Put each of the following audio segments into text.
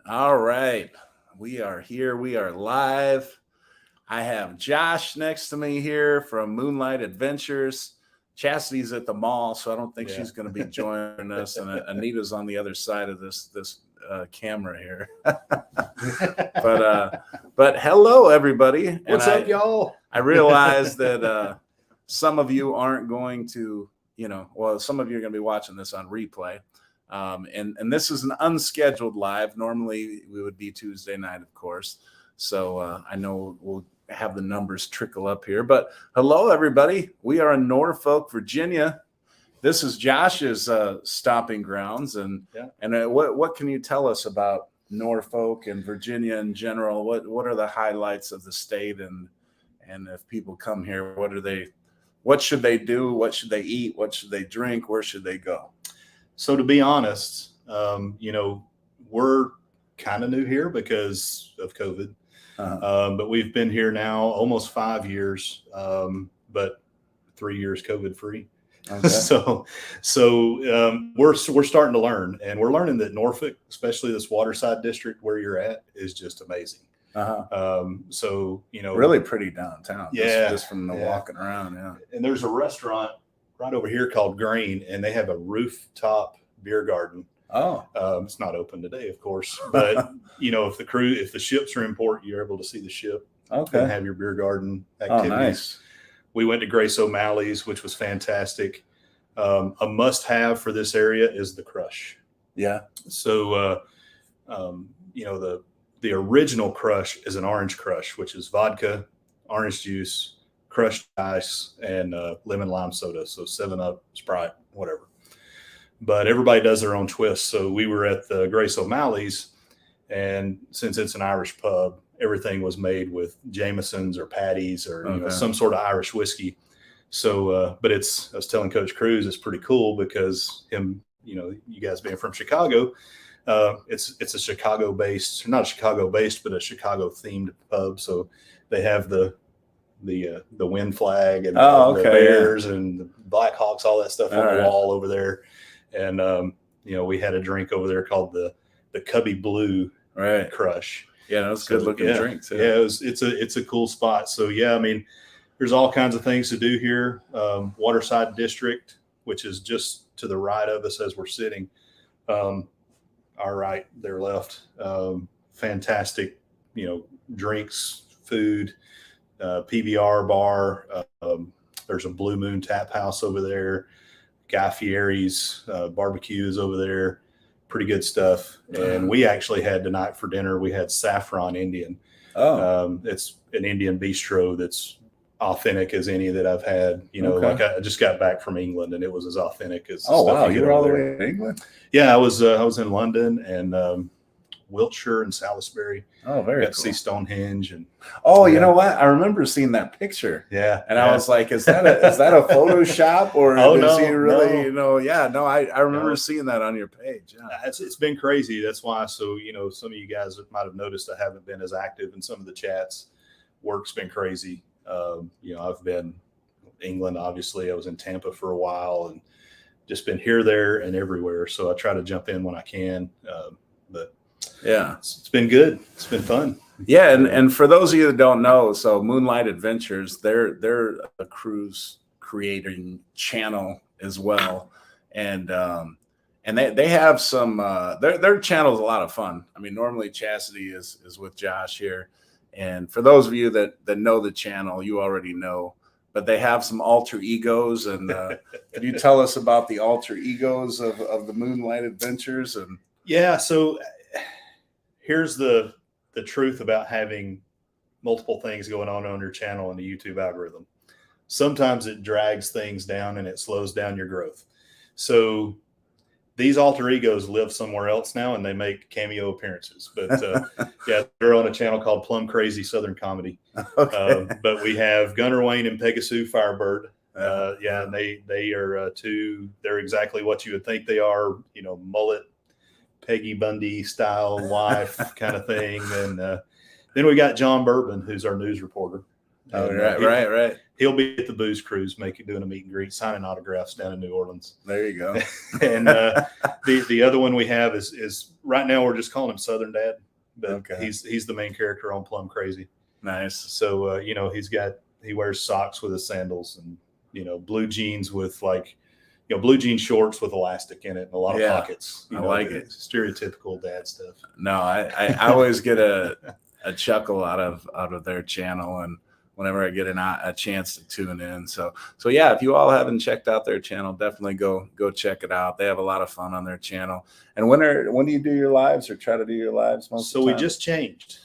All right. We are here. We are live. I have Josh next to me here from Moonlight Adventures. Chastity's at the mall, so I don't think she's going to be joining us. And Anita's on the other side of this camera here. but hello, everybody. What's up, y'all? I realize that some of you aren't going to, some of you are going to be watching this on replay. And this is an unscheduled live. Normally we would be Tuesday night, of course. So I know we'll have the numbers trickle up here. But hello, everybody. We are in Norfolk, Virginia. This is Josh's stomping grounds. And what can you tell us about Norfolk and Virginia in general? What are the highlights of the state? And if people come here, what should they do? What should they eat? What should they drink? Where should they go? So to be honest, we're kind of new here because of COVID, but we've been here now almost 5 years, but 3 years COVID free. Okay. So we're starting to learn, and we're learning that Norfolk, especially this waterside district where you're at, is just amazing. Really pretty downtown. Just from the walking around. Yeah. And there's a restaurant right over here called Green, and they have a rooftop beer garden. It's not open today, of course, but if the ships are in port, you're able to see the ship and have your beer garden activities. Oh, nice. We went to Grace O'Malley's, which was fantastic. A must-have for this area is the crush. Yeah. So, the original crush is an orange crush, which is vodka, orange juice, crushed ice, and lemon lime soda. So 7-Up, Sprite, whatever. But everybody does their own twist. So we were at the Grace O'Malley's, and since it's an Irish pub, everything was made with Jameson's or Paddy's or some sort of Irish whiskey. So, but I was telling Coach Cruz, it's pretty cool because you guys being from Chicago, it's a Chicago-based, not Chicago-based, but a Chicago-themed pub. So they have the wind flag and the Bears and the Blackhawks, all that stuff on the wall over there. And, we had a drink over there called the Cubby Blue Crush. Yeah, that's a good looking drink too. Yeah, it's a cool spot. So there's all kinds of things to do here. Waterside District, which is just to the right of us as we're sitting. Our right, their left. Fantastic, drinks, food. PBR bar. There's a Blue Moon Tap House over there. Guy Fieri's barbecue is over there. Pretty good stuff. And we actually had tonight for dinner, we had Saffron Indian. It's an Indian bistro that's authentic as any that I've had. Like I just got back from England, and it was as authentic as. Oh wow, you were all the way to England? Yeah, I was in London and Wiltshire and Salisbury. Oh, very got cool. to see Stonehenge and. Oh, you know what? I remember seeing that picture. Yeah, and I was like, "Is that a Photoshop or is he really?" No. I remember seeing that on your page. Yeah, it's been crazy. That's why. So some of you guys might have noticed I haven't been as active in some of the chats. Work's been crazy. I've been England. Obviously, I was in Tampa for a while and just been here, there, and everywhere. So I try to jump in when I can, but. Yeah, it's been good. It's been fun. Yeah, and for those of you that don't know, so Moonlight Adventures, they're a cruise creating channel as well, and they have some their channel is a lot of fun. I mean, normally Chastity is with Josh here, and for those of you that know the channel, you already know. But they have some alter egos, and can you tell us about the alter egos of the Moonlight Adventures? And so. Here's the truth about having multiple things going on your channel and the YouTube algorithm. Sometimes it drags things down and it slows down your growth. So these alter egos live somewhere else now and they make cameo appearances. But they're on a channel called Plum Crazy Southern Comedy. But we have Gunnar Wayne and Pegasus Firebird. They are they're exactly what you would think they are, mullet, Peggy Bundy style wife kind of thing. And then we got John Bourbon, who's our news reporter. Oh, And, right. He'll be at the booze cruise, doing a meet and greet, signing autographs down in New Orleans. There you go. And the other one we have is right now we're just calling him Southern Dad, but Okay. he's the main character on Plum Crazy. Nice. So he wears socks with his sandals and blue jeans with blue jean shorts with elastic in it and a lot of pockets. I like it. Stereotypical dad stuff. No, I always get a chuckle out of their channel, and whenever I get a chance to tune in. So yeah, if you all haven't checked out their channel, definitely go check it out. They have a lot of fun on their channel. And when do you do your lives, or try to do your lives most of the time? We just changed.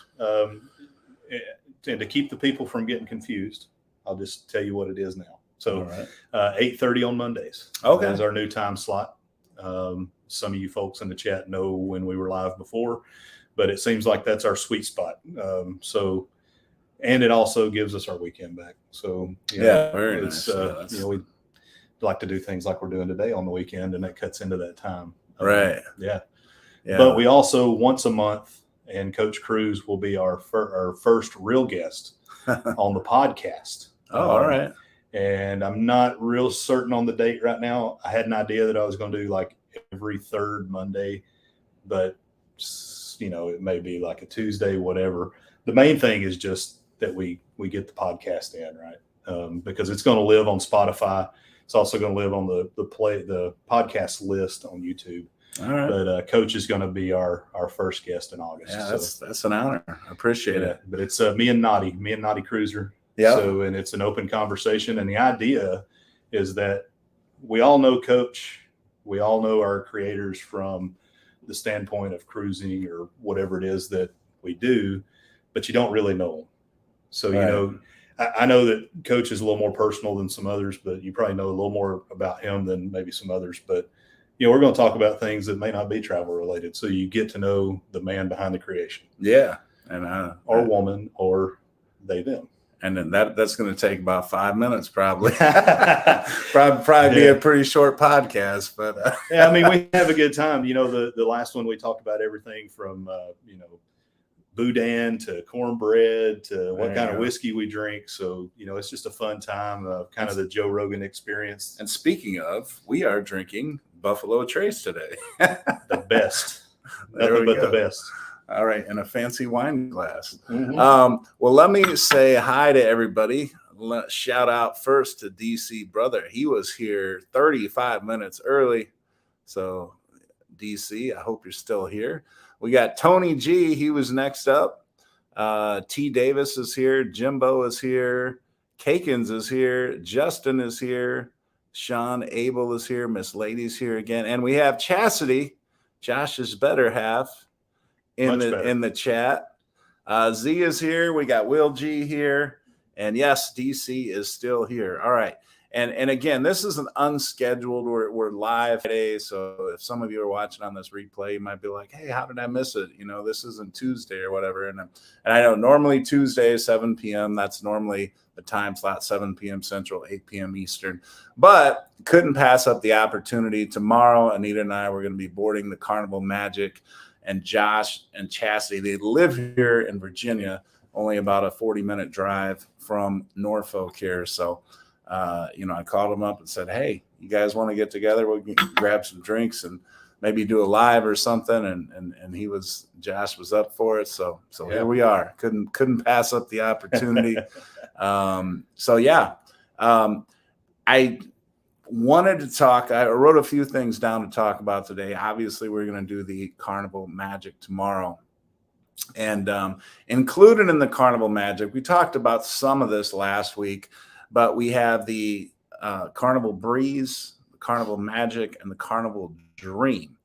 And to keep the people from getting confused, I'll just tell you what it is now. So 8:30 on Mondays. Okay. That's our new time slot. Some of you folks in the chat know when we were live before, but it seems like that's our sweet spot. And it also gives us our weekend back. So very nice. We like to do things like we're doing today on the weekend, and that cuts into that time. Right. Yeah. But we also, once a month, and Coach Cruz will be our first real guest on the podcast. All right. And I'm not real certain on the date right now. I had an idea that I was going to do like every third Monday, but it may be like a Tuesday, whatever. The main thing is just that we get the podcast in, right? Because it's going to live on Spotify. It's also going to live on the podcast list on YouTube. All right. But Coach is going to be our first guest in August. Yeah, that's an honor. I appreciate it. But it's me and Naughty Cruiser. Yeah. So, and it's an open conversation. And the idea is that we all know Coach. We all know our creators from the standpoint of cruising or whatever it is that we do, but you don't really know them. So, I know that Coach is a little more personal than some others, but you probably know a little more about him than maybe some others. But, we're going to talk about things that may not be travel related. So you get to know the man behind the creation. Yeah. And or woman, or they, them. And then that's going to take about 5 minutes, probably. probably be a pretty short podcast, but yeah, I mean, we have a good time. The last one we talked about everything from boudin to cornbread to what kind of whiskey we drink. So it's just a fun time, kind of the Joe Rogan experience. And speaking of, we are drinking Buffalo Trace today. The best, nothing but the best. All right, in a fancy wine glass. Mm-hmm. Well, let me say hi to everybody. Shout out first to DC Brother. He was here 35 minutes early. So, DC, I hope you're still here. We got Tony G. He was next up. T. Davis is here. Jimbo is here. Kakins is here. Justin is here. Sean Abel is here. Miss Lady's here again. And we have Chastity, Josh's better half, in the chat. Z is here. We got Will G here. And yes, DC is still here. All right. And again, this is an unscheduled, we're live today. So if some of you are watching on this replay, you might be like, hey, how did I miss it? This isn't Tuesday or whatever. And I know normally Tuesday is 7 p.m. That's normally the time slot, 7 p.m. Central, 8 p.m. Eastern. But couldn't pass up the opportunity. Tomorrow, Anita and I were going to be boarding the Carnival Magic. And Josh and Chastity, they live here in Virginia, only about a 40-minute drive from Norfolk here. So, I called him up and said, hey, you guys want to get together? We can grab some drinks and maybe do a live or something. And Josh was up for it. So here we are. Couldn't pass up the opportunity. I wanted to talk. I wrote a few things down to talk about today. Obviously, we're going to do the Carnival Magic tomorrow. And included in the Carnival Magic, we talked about some of this last week, but we have the Carnival Breeze, the Carnival Magic, and the Carnival Dream.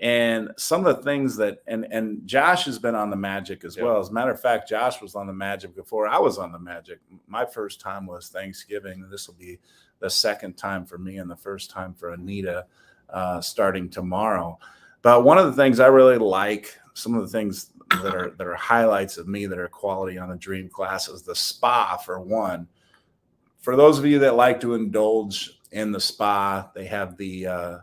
And some of the things that, and Josh has been on the Magic as well. As a matter of fact, Josh was on the Magic before I was on the Magic. My first time was Thanksgiving. This will be the second time for me and the first time for Anita starting tomorrow. But one of the things I really like, some of the things that are highlights of me that are quality on the Dream class is the spa, for one. For those of you that like to indulge in the spa, they have the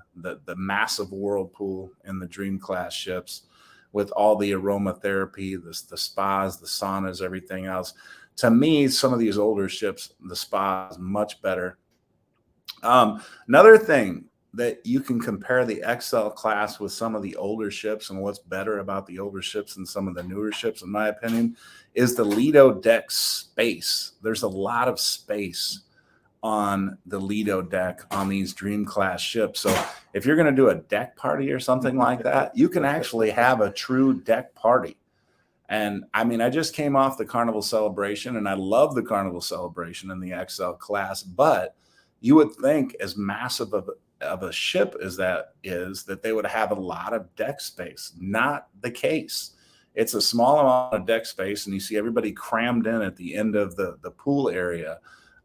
massive whirlpool in the Dream class ships with all the aromatherapy, the spas, the saunas, everything else. to me, some of these older ships, the spa is much better. Another thing that you can compare the XL class with some of the older ships, and what's better about the older ships than some of the newer ships, in my opinion, is the Lido deck space. There's a lot of space on the Lido deck on these Dream class ships. So if you're going to do a deck party or something like that, you can actually have a true deck party. And I mean, I just came off the Carnival Celebration, and I love the Carnival Celebration in the XL class, but you would think, as massive of a ship as that is, that they would have a lot of deck space. Not the case. It's a small amount of deck space, and you see everybody crammed in at the end of the pool area.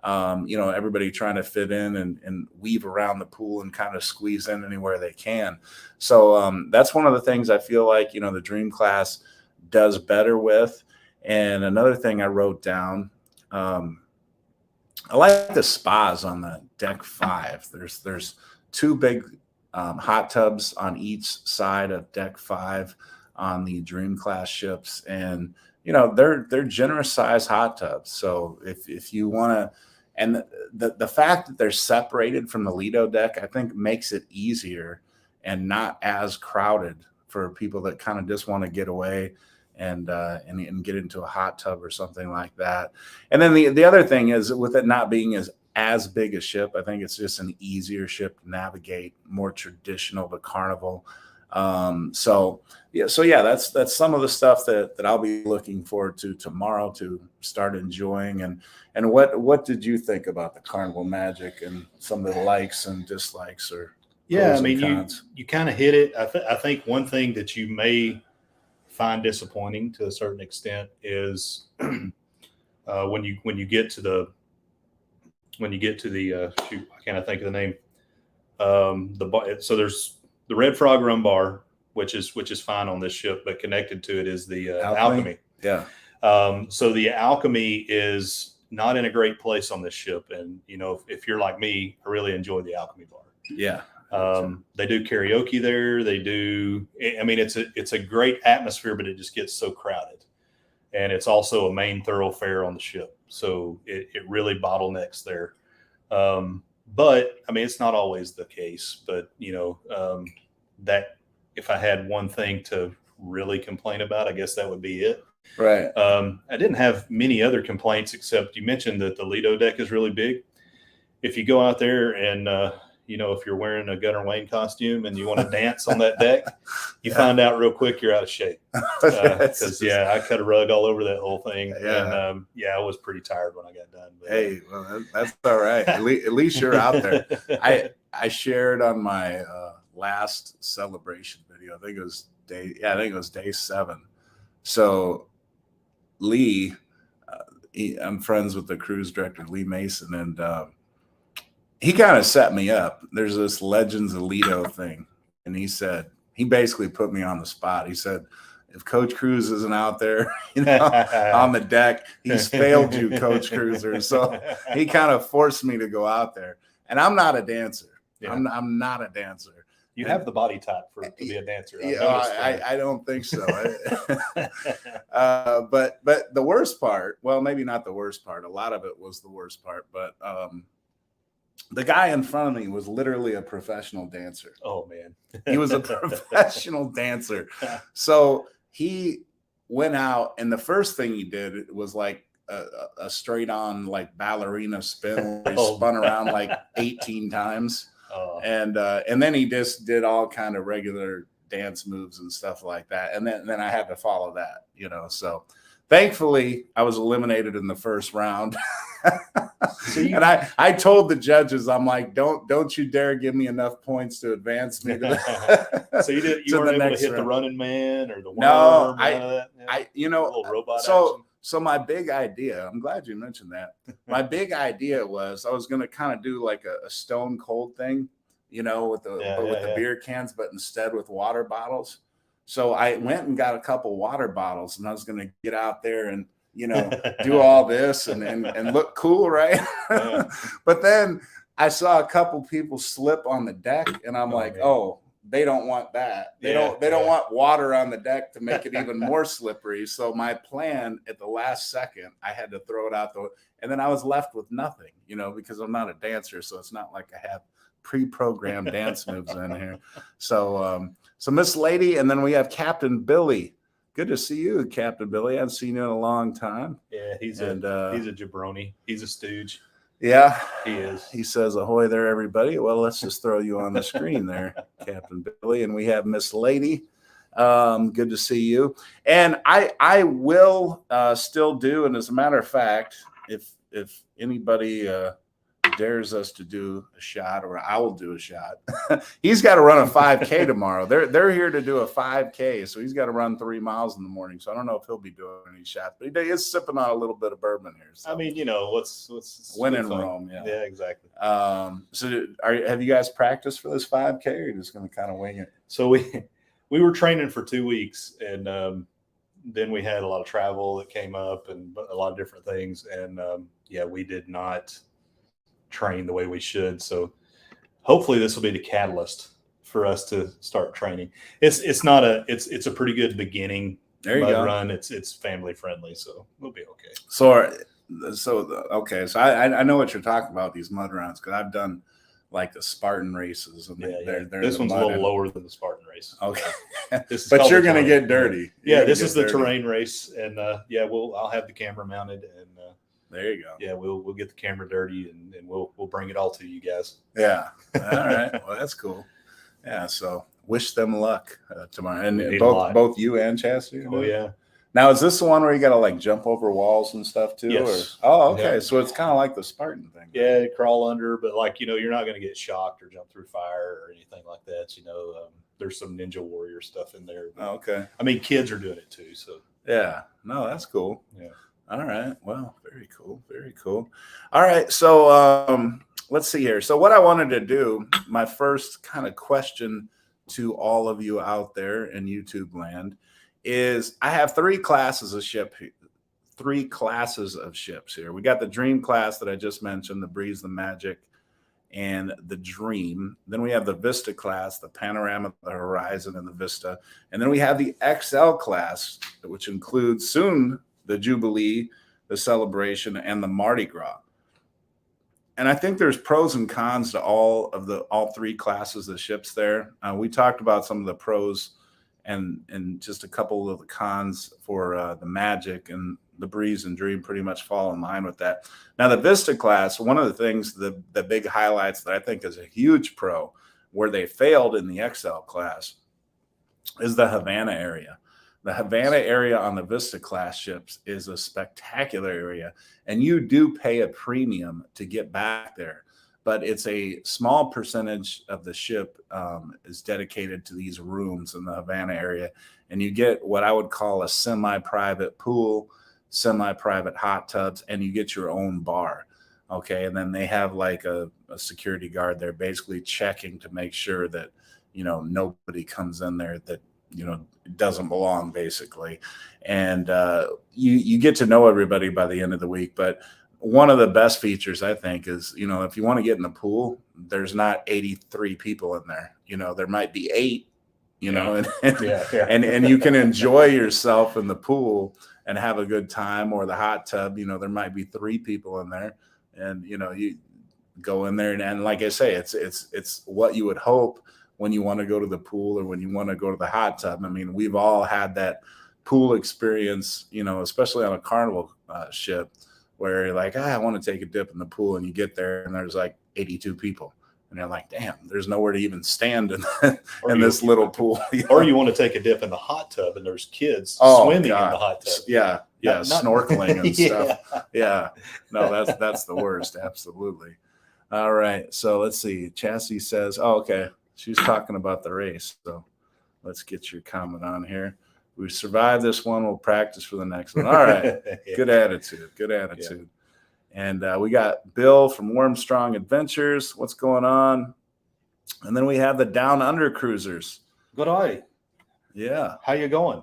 Everybody trying to fit in and weave around the pool and kind of squeeze in anywhere they can. So that's one of the things I feel like, the Dream class does better with. And another thing I wrote down, I like the spas on the deck 5. There's 2 big hot tubs on each side of deck 5 on the Dream class ships, and they're generous size hot tubs. So if you want to, and the fact that they're separated from the Lido deck, I think makes it easier and not as crowded for people that kind of just want to get away and get into a hot tub or something like that. And then the other thing is, with it not being as big a ship, I think it's just an easier ship to navigate, more traditional to Carnival. That's some of the stuff that I'll be looking forward to tomorrow to start enjoying. And what did you think about the Carnival Magic and some of the likes and dislikes? Or I mean, you kind of hit it. I think one thing that you may find disappointing to a certain extent is when you get to the shoot, I can't think of the name. The bar, so there's the Red Frog Rum Bar, which is fine on this ship, but connected to it is the Alchemy. Yeah. So the Alchemy is not in a great place on this ship, and if you're like me, I really enjoy the Alchemy Bar. Yeah. They do karaoke there. They do. I mean, it's a great atmosphere, but it just gets so crowded, and it's also a main thoroughfare on the ship, so it really bottlenecks there. But I mean, it's not always the case. But that if I had one thing to really complain about, I guess that would be it. Right. I didn't have many other complaints, except you mentioned that the Lido deck is really big. If you go out there and if you're wearing a Gunnar Wayne costume and you want to dance on that deck, you find out real quick you're out of shape. Because I cut a rug all over that whole thing. Yeah. And I was pretty tired when I got done. But, hey, well, that's all right. At least you're out there. I shared on my last celebration video. I think it was day 7. So Lee, I'm friends with the cruise director, Lee Mason, and he kind of set me up. There's this Legends of Lido thing. And he basically put me on the spot. He said, if Coach Cruz isn't out there, on the deck, he's failed you, Coach Cruiser. So he kind of forced me to go out there. And I'm not a dancer. Yeah. I'm not a dancer. You have the body type to be a dancer. I don't think so. But the worst part, well, maybe not the worst part. A lot of it was the worst part, but the guy in front of me was literally a professional dancer. Oh, man. He was a professional dancer. So he went out, and the first thing he did was like a straight on like ballerina spin where he spun around like 18 times. Oh. And then he just did all kind of regular dance moves and stuff like that. And then I had to follow that, so thankfully I was eliminated in the first round. And I told the judges, I'm like, don't you dare give me enough points to advance me. So you weren't able to hit the running man or the worm? No, little robot action. So my big idea, I'm glad you mentioned that. My big idea was I was going to kind of do like a Stone Cold thing, with the beer cans, but instead with water bottles. So I went and got a couple water bottles, and I was going to get out there and, do all this and look cool, right? Yeah. But then I saw a couple people slip on the deck, and I'm like, oh, they don't want that. They don't want water on the deck to make it even more slippery. So my plan at the last second, I had to throw it out and then I was left with nothing, because I'm not a dancer. So it's not like I have pre-programmed dance moves in here. So Miss Lady, and then we have Captain Billy. Good to see you, Captain Billy. I haven't seen you in a long time. Yeah, he's a jabroni. He's a stooge. Yeah, he is. He says, "Ahoy there, everybody." Well, let's just throw you on the screen there, Captain Billy. And we have Miss Lady. Good to see you. And I will still do. And as a matter of fact, if anybody dares us to do a shot, or I will do a shot. He's got to run a 5K tomorrow. They're here to do a 5K, so he's got to run 3 miles in the morning. So I don't know if he'll be doing any shots, but he is sipping on a little bit of bourbon here. So. I mean, what's when in Rome, yeah. Yeah, exactly. So have you guys practiced for this 5K, or are you just going to kind of wing it? So we were training for 2 weeks, and then we had a lot of travel that came up and a lot of different things, and we did not train the way we should. So hopefully this will be the catalyst for us to start training. It's a pretty good beginning mud run. It's family friendly, so we'll be okay. So I know what you're talking about, these mud runs, because I've done like the Spartan races, and they're this one's a little lower than the Spartan race. Okay. But you're gonna get dirty. Yeah, this is the terrain race, and I'll have the camera mounted, and there you go. Yeah, we'll get the camera dirty, and we'll bring it all to you guys. Yeah. All right. Well, that's cool. Yeah. So wish them luck tomorrow, and both you and Chastity. Oh yeah. Now, is this the one where you got to like jump over walls and stuff too? Yes. Oh, okay. Yeah. So it's kind of like the Spartan thing. Yeah, crawl under, but you're not going to get shocked or jump through fire or anything like that. There's some Ninja Warrior stuff in there. Oh, okay. I mean, kids are doing it too. So yeah. No, that's cool. Yeah. All right. Well, very cool. Very cool. All right. So let's see here. So what I wanted to do, my first kind of question to all of you out there in YouTube land, is I have three classes of ships here. We got the Dream class that I just mentioned, the Breeze, the Magic, and the Dream. Then we have the Vista class, the Panorama, the Horizon, and the Vista. And then we have the XL class, which includes soon the Jubilee, the Celebration, and the Mardi Gras. And I think there's pros and cons to all three classes of ships there. We talked about some of the pros and just a couple of the cons for the Magic, and the Breeze and Dream pretty much fall in line with that. Now, the Vista class, one of the things, the big highlights that I think is a huge pro where they failed in the XL class is the Havana area. The Havana area on the Vista class ships is a spectacular area, and you do pay a premium to get back there. But it's a small percentage of the ship is dedicated to these rooms in the Havana area, and you get what I would call a semi-private pool, semi-private hot tubs, and you get your own bar. Okay, and then they have like a security guard there basically checking to make sure that nobody comes in there that doesn't belong, basically. And you get to know everybody by the end of the week. But one of the best features, I think, is if you want to get in the pool, there's not 83 people in there. There might be 8, and you can enjoy yourself in the pool and have a good time, or the hot tub. There might be 3 people in there, and you go in there, and like I say, it's what you would hope when you want to go to the pool or when you want to go to the hot tub. I mean, we've all had that pool experience, especially on a Carnival ship, where you're like, I want to take a dip in the pool, and you get there and there's like 82 people, and you're like, damn, there's nowhere to even stand in this little pool. Or you want to take a dip in the hot tub, and there's kids swimming in the hot tub. Yeah, snorkeling and stuff. Yeah, no, that's the worst. Absolutely. All right, so let's see. Chassis says, oh, okay. She's talking about the race, so let's get your comment on here. We survived this one. We'll practice for the next one. All right. Good attitude. Good attitude. Yeah. And we got Bill from Warmstrong Adventures. What's going on? And then we have the Down Under Cruisers. Good eye. Yeah. How you going?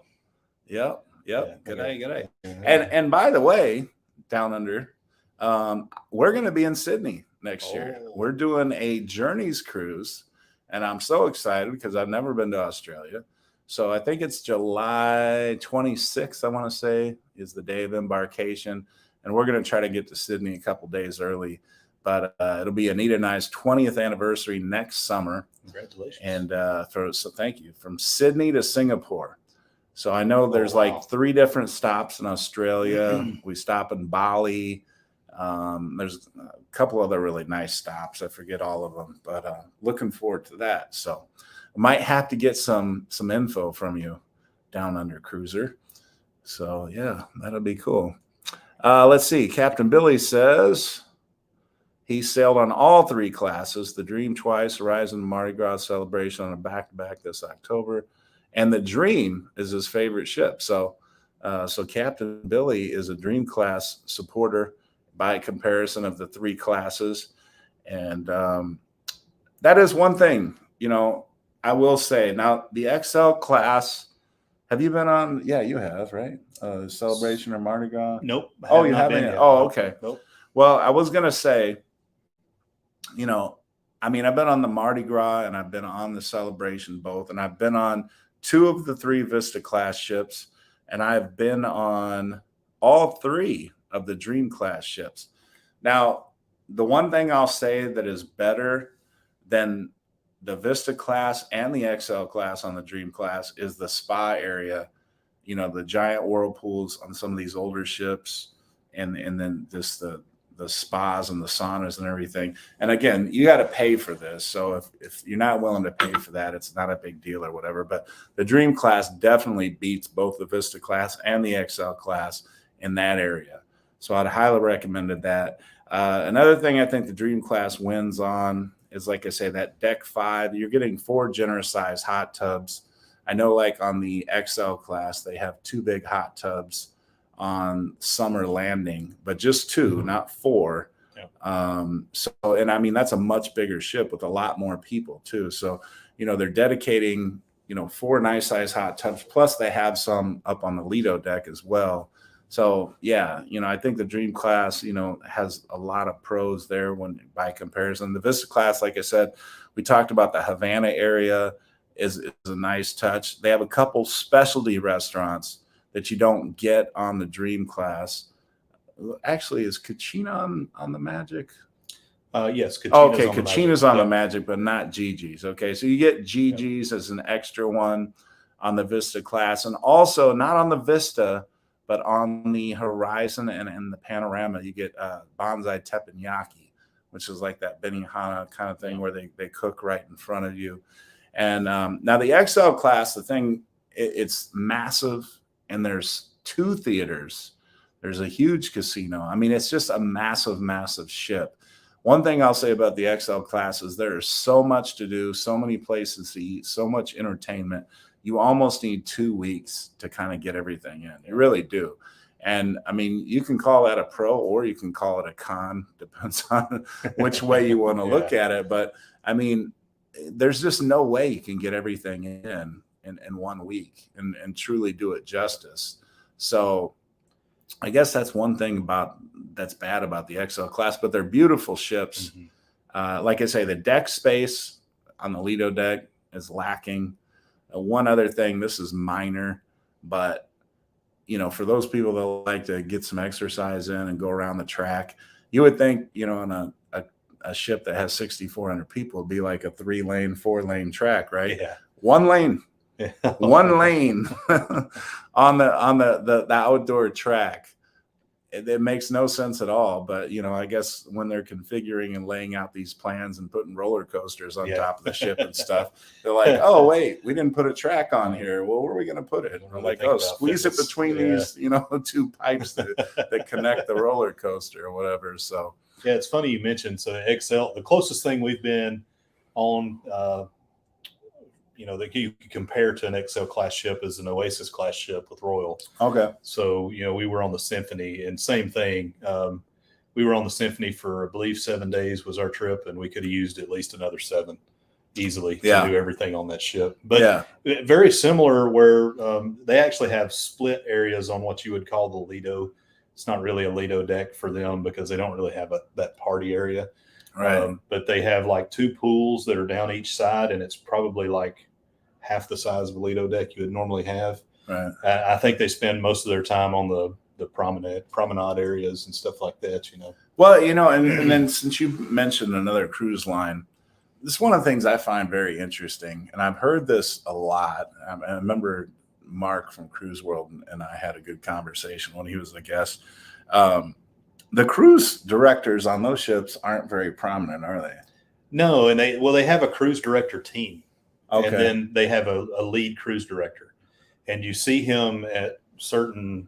Yep. Yeah, good eye. Good eye. And by the way, Down Under, we're going to be in Sydney next year. We're doing a Journeys cruise. And I'm so excited because I've never been to Australia. So I think it's July 26th, I want to say, is the day of embarkation. And we're going to try to get to Sydney a couple days early. But it'll be Anita and I's 20th anniversary next summer. Congratulations. And so thank you. From Sydney to Singapore. So I know there's wow. like 3 different stops in Australia. We stop in Bali. There's a couple other really nice stops. I forget all of them, but looking forward to that. So I might have to get some info from you down under cruiser. So yeah, that'll be cool. Let's see. Captain Billy says he sailed on all 3 classes, the Dream twice, Horizon Mardi Gras celebration on a back-to-back this October. And the Dream is his favorite ship. So Captain Billy is a Dream class supporter by comparison of the 3 classes. And that is one thing, I will say. Now, the XL class, have you been on? Yeah, you have, right? Celebration or Mardi Gras? Nope. Oh, you haven't? Oh, okay. Nope. Well, I was going to say, I've been on the Mardi Gras and I've been on the Celebration both. And I've been on 2 of the 3 Vista class ships. And I've been on all 3 of the Dream class ships. Now, the one thing I'll say that is better than the Vista class and the XL class on the Dream class is the spa area, the giant whirlpools on some of these older ships, and then just the spas and the saunas and everything. And again, you got to pay for this. So if you're not willing to pay for that, it's not a big deal or whatever. But the Dream class definitely beats both the Vista class and the XL class in that area. So I'd highly recommend that. Another thing I think the Dream class wins on is, like I say, that deck 5. You're getting 4 generous size hot tubs. I know, like on the XL class, they have 2 big hot tubs on summer landing, but just 2, not 4. Yeah. That's a much bigger ship with a lot more people too. So, they're dedicating, 4 nice size hot tubs. Plus they have some up on the Lido deck as well. So yeah, I think the Dream class, has a lot of pros there when by comparison. The Vista class, like I said, we talked about the Havana area is a nice touch. They have a couple specialty restaurants that you don't get on the Dream class. Actually, is Kachina on the Magic? Yes. Kachina's on the Magic, but not Gigi's. Okay, so you get Gigi's as an extra one on the Vista class, and also not on the Vista, but on the Horizon and the Panorama, you get Bonsai Teppanyaki, which is like that Benihana kind of thing where they cook right in front of you. And now the XL class, the thing, it's massive, and there's 2 theaters. There's a huge casino. It's just a massive, massive ship. One thing I'll say about the XL class is there is so much to do, so many places to eat, so much entertainment. You almost need 2 weeks to kind of get everything in. You really do. And you can call that a pro or you can call it a con, depends on which way you want to look at it. But there's just no way you can get everything in 1 week and truly do it justice. So I guess that's one thing that's bad about the XL class, but they're beautiful ships. Like I say, the deck space on the Lido deck is lacking. One other thing, this is minor, but for those people that like to get some exercise in and go around the track, you would think, on a ship that has 6,400 people, it'd be like a 3-lane, 4-lane track, right? Yeah. 1 lane. 1 lane on the outdoor track. It makes no sense at all. But I guess when they're configuring and laying out these plans and putting roller coasters on top of the ship and stuff, they're like, oh wait, we didn't put a track on here. Well, where are we going to put it? We're like, oh, squeeze it between these 2 pipes that connect the roller coaster or whatever. So yeah, it's funny you mentioned XL. The closest thing we've been on that you can compare to an XL class ship is an Oasis class ship with Royal. Okay. So, we were on the Symphony, and same thing. We were on the Symphony for, I believe, 7 days was our trip, and we could have used at least another 7 easily to do everything on that ship. But very similar where they actually have split areas on what you would call the Lido. It's not really a Lido deck for them because they don't really have that party area. Right. But they have like 2 pools that are down each side, and it's probably like half the size of a Lido deck you would normally have. Right. I think they spend most of their time on the promenade areas and stuff like that, you know. Well, you know, and then since you mentioned another cruise line, this is one of the things I find very interesting, and I've heard this a lot. I remember Mark from Cruise World and I had a good conversation when he was a guest. The cruise directors on those ships aren't very prominent, are they? No, and they have a cruise director team. Okay. And then they have a lead cruise director, and you see him at certain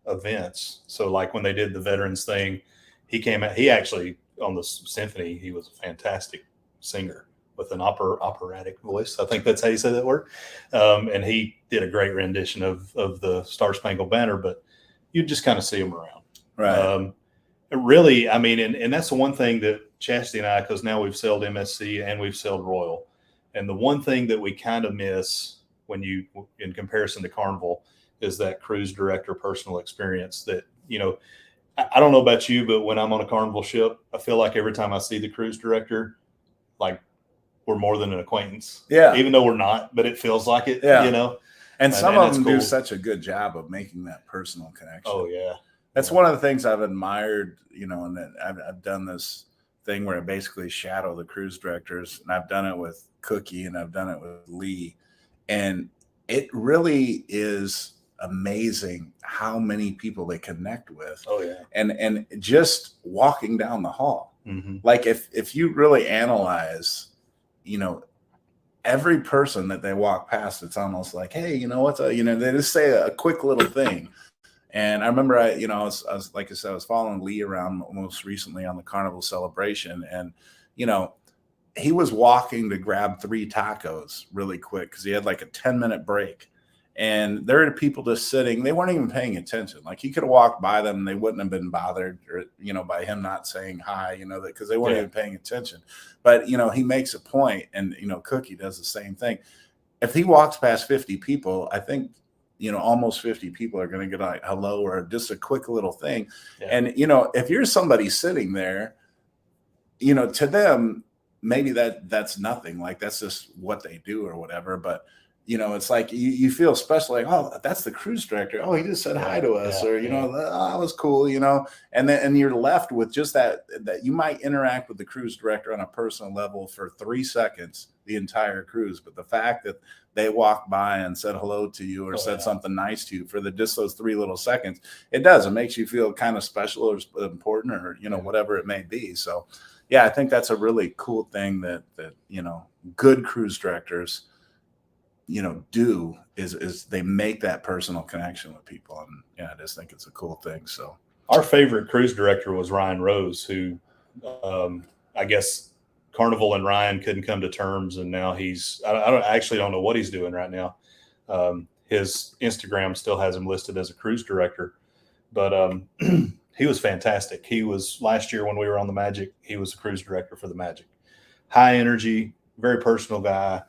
events. So like when they did the veterans thing, he came out, he actually on the symphony, he was a fantastic singer with an operatic voice. I think that's how you say that word. And he did a great rendition of the Star Spangled Banner, but you just kind of see him around. Right. Really, I mean, and that's the one thing that Chastity and I, because now we've sailed MSC and we've sailed Royal. And the one thing that we kind of miss when you, in comparison to Carnival, is that cruise director personal experience that, you know, I don't know about you, but when I'm on a Carnival ship, I feel like every time I see the cruise director, like we're more than an acquaintance. Yeah. Even though we're not, but it feels like it, you know. And some of them do such a good job of making that personal connection. Oh, yeah. That's one of the things I've admired, you know, and I've done this thing where I basically shadow the cruise directors, and I've done it with Cookie and I've done it with Lee. And it really is amazing how many people they connect with. Oh, yeah. And just walking down the hall. Mm-hmm. Like if you really analyze, you know, every person that they walk past, it's almost like, hey, you know, what's a, you know, they just say a quick little thing. And I remember, I was like I said, I was following Lee around most recently on the Carnival celebration, and you know, he was walking to grab 3 tacos really quick because he had like a 10-minute break, and there were people just sitting. They weren't even paying attention. Like he could have walked by them, and they wouldn't have been bothered, or you know, by him not saying hi, you know, that because they weren't even paying attention. But you know, he makes a point, and you know, Cookie does the same thing. If he walks past 50 people, I think, you know, almost 50 people are going to get like hello or just a quick little thing. Yeah. And, you know, if you're somebody sitting there, you know, to them, maybe that's nothing. Like that's just what they do or whatever. But, you know, it's like you feel special, like, oh, that's the cruise director. Oh, he just said hi to us, or, you know, oh, that was cool, you know, and you're left with just that you might interact with the cruise director on a personal level for 3 seconds, the entire cruise. But the fact that they walked by and said hello to you or said something nice to you for just those 3 little seconds, it makes you feel kind of special or important, or, you know, whatever it may be. So, yeah, I think that's a really cool thing that, you know, good cruise directors, you know, do is they make that personal connection with people. And yeah, I just think it's a cool thing. So our favorite cruise director was Ryan Rose, who I guess Carnival and Ryan couldn't come to terms, and now I actually don't know what he's doing right now. His Instagram still has him listed as a cruise director, but he was fantastic. He was last year when we were on the Magic, he was a cruise director for the Magic. High energy, very personal guy.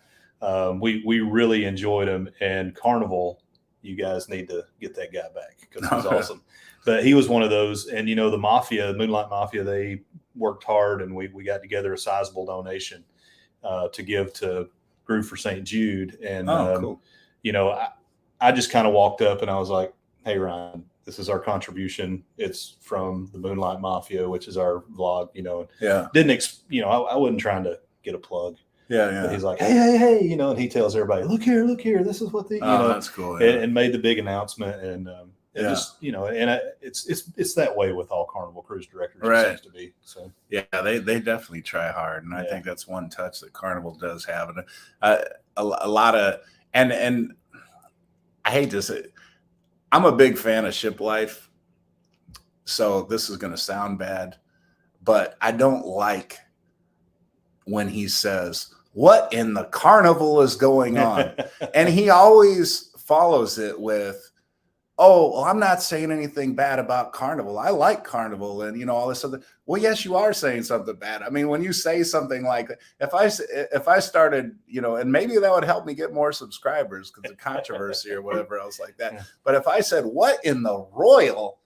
We really enjoyed him, and Carnival, you guys need to get that guy back because he's awesome. But he was one of those, and you know, the Mafia, Moonlight Mafia, they worked hard, and we got together a sizable donation to give to Groove for St. Jude. And cool. You know, I just kind of walked up and I was like, hey Ryan, this is our contribution. It's from the Moonlight Mafia, which is our vlog, you know. Yeah. I wasn't trying to get a plug. Yeah. But he's like, hey, you know, and he tells everybody, look here, this is what you know, that's cool. Yeah. And made the big announcement, and just, you know, and it's that way with all Carnival cruise directors, right? It seems to be. So yeah, they definitely try hard, and I think that's one touch that Carnival does have, and a lot of, and I hate to say, I'm a big fan of ship life, so this is going to sound bad, but I don't like when he says, what in the Carnival is going on? And he always follows it with, oh, well, I'm not saying anything bad about Carnival. I like Carnival, and you know, all this other. Well, yes, you are saying something bad. I mean, when you say something like that, if I started, you know, and maybe that would help me get more subscribers because of controversy or whatever else like that. But if I said, what in the royal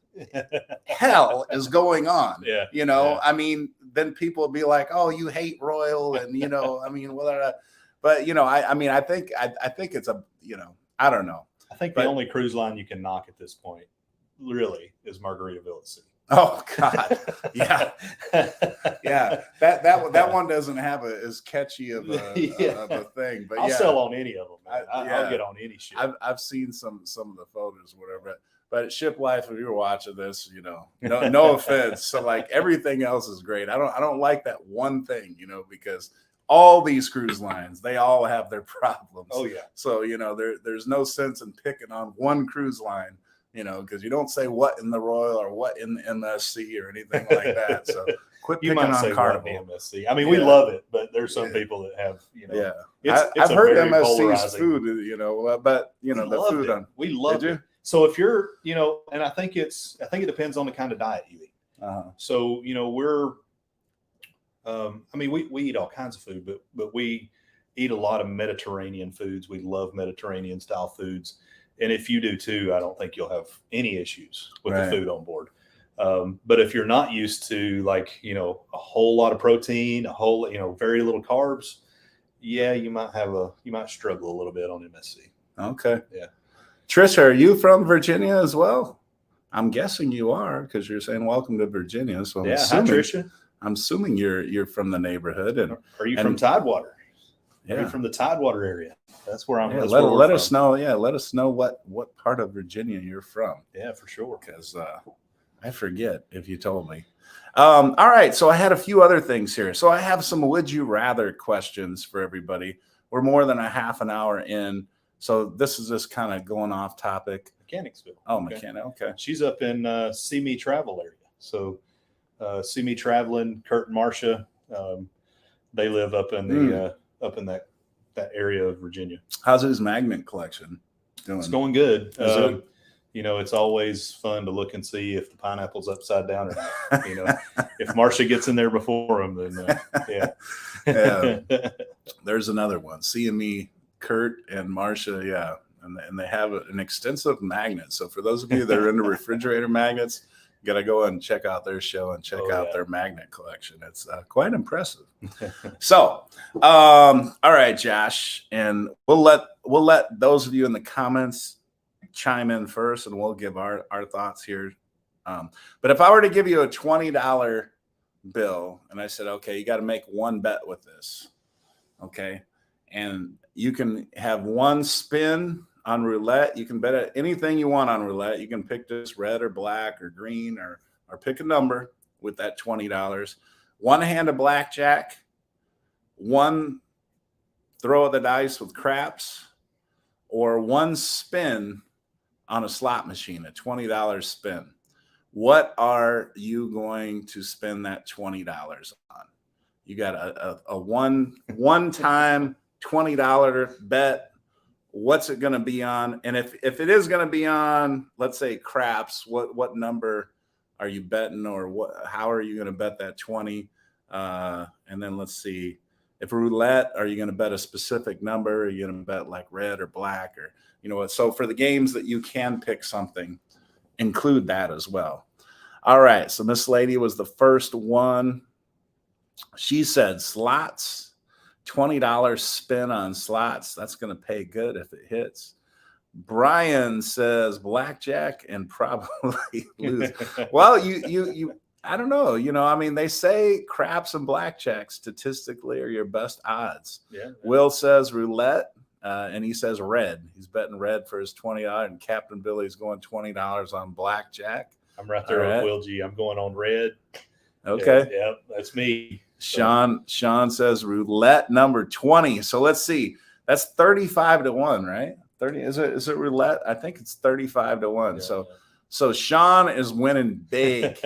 hell is going on? Yeah, you know, I mean, then people will be like, oh, you hate Royal, and I mean, well, but I think it's a, I don't know. I think the only cruise line you can knock at this point, really, is Margaritaville at sea. Oh God, yeah, yeah. That one doesn't have as catchy of a thing, but I'll sell on any of them. Man. I'll get on any ship. I've seen some of the photos, whatever. But Ship Life, if you were watching this, no offense. So like everything else is great. I don't like that one thing, because all these cruise lines, they all have their problems. Oh yeah. So there's no sense in picking on one cruise line. Because you don't say what in the Royal or what in the MSC or anything like that. So quit picking on Carnival. MSC. I mean, we love it, but there's some people that have, I've heard MSC's food, but the food we love it. So if you're, and I think it depends on the kind of diet you eat. So we're, we eat all kinds of food, but we eat a lot of Mediterranean foods. We love Mediterranean style foods. And if you do too, I don't think you'll have any issues with the food on board. But if you're not used to a whole lot of protein, very little carbs, you might struggle a little bit on MSC. Okay. Yeah. Trisha, are you from Virginia as well? I'm guessing you are, because you're saying welcome to Virginia. So hi Trisha. I'm assuming you're from the neighborhood. And are you from Tidewater? Yeah. Are you from the Tidewater area? That's where I'm. Yeah, let us know. Yeah, let us know what part of Virginia you're from. Yeah, for sure. Because I forget if you told me. All right, so I had a few other things here. So I have some would you rather questions for everybody. We're more than a half an hour in, so this is just kind of going off topic. Mechanicsville. Oh, Mechanic. Okay. She's up in See Me Travel area. So See Me Traveling, Kurt and Marcia, they live up in the up in that area of Virginia. How's his magnet collection doing? It's going good. It's always fun to look and see if the pineapple's upside down or not. If Marcia gets in there before him, then yeah. There's another one. CME, Kurt and Marcia, yeah. And they have an extensive magnet. So for those of you that are into refrigerator magnets, you got to go and check out their show and check out their magnet collection. It's quite impressive. So, all right, Josh, and we'll let those of you in the comments chime in first, and we'll give our thoughts here. But if I were to give you a $20 bill, and I said, okay, you got to make one bet with this, okay, and you can have one spin on roulette. You can bet anything you want on roulette. You can pick this red or black or green or pick a number with that $20. One hand of blackjack, one throw of the dice with craps, or one spin on a slot machine, a $20 spin. What are you going to spend that $20 on? You got a one-time $20 bet. What's it going to be on? And if it is going to be on, let's say craps, what number are you betting, or how are you going to bet that 20? And then let's see, if roulette, are you going to bet a specific number? Are you going to bet like red or black, or what? So for the games that you can pick something, include that as well. All right. So Miss Lady was the first one. She said slots. $20 spin on slots. That's going to pay good if it hits. Brian says blackjack and probably lose. Well, you I don't know. They say craps and blackjack statistically are your best odds. Yeah. Will says roulette, and he says red. He's betting red for his $20, and Captain Billy's going $20 on blackjack. I'm right there with Will G. I'm going on red. Okay. Yeah, that's me. Sean Says roulette number 20. So let's see. That's 35 to 1, right? 30 is it roulette? I think it's 35 to 1. Yeah. So Sean is winning big.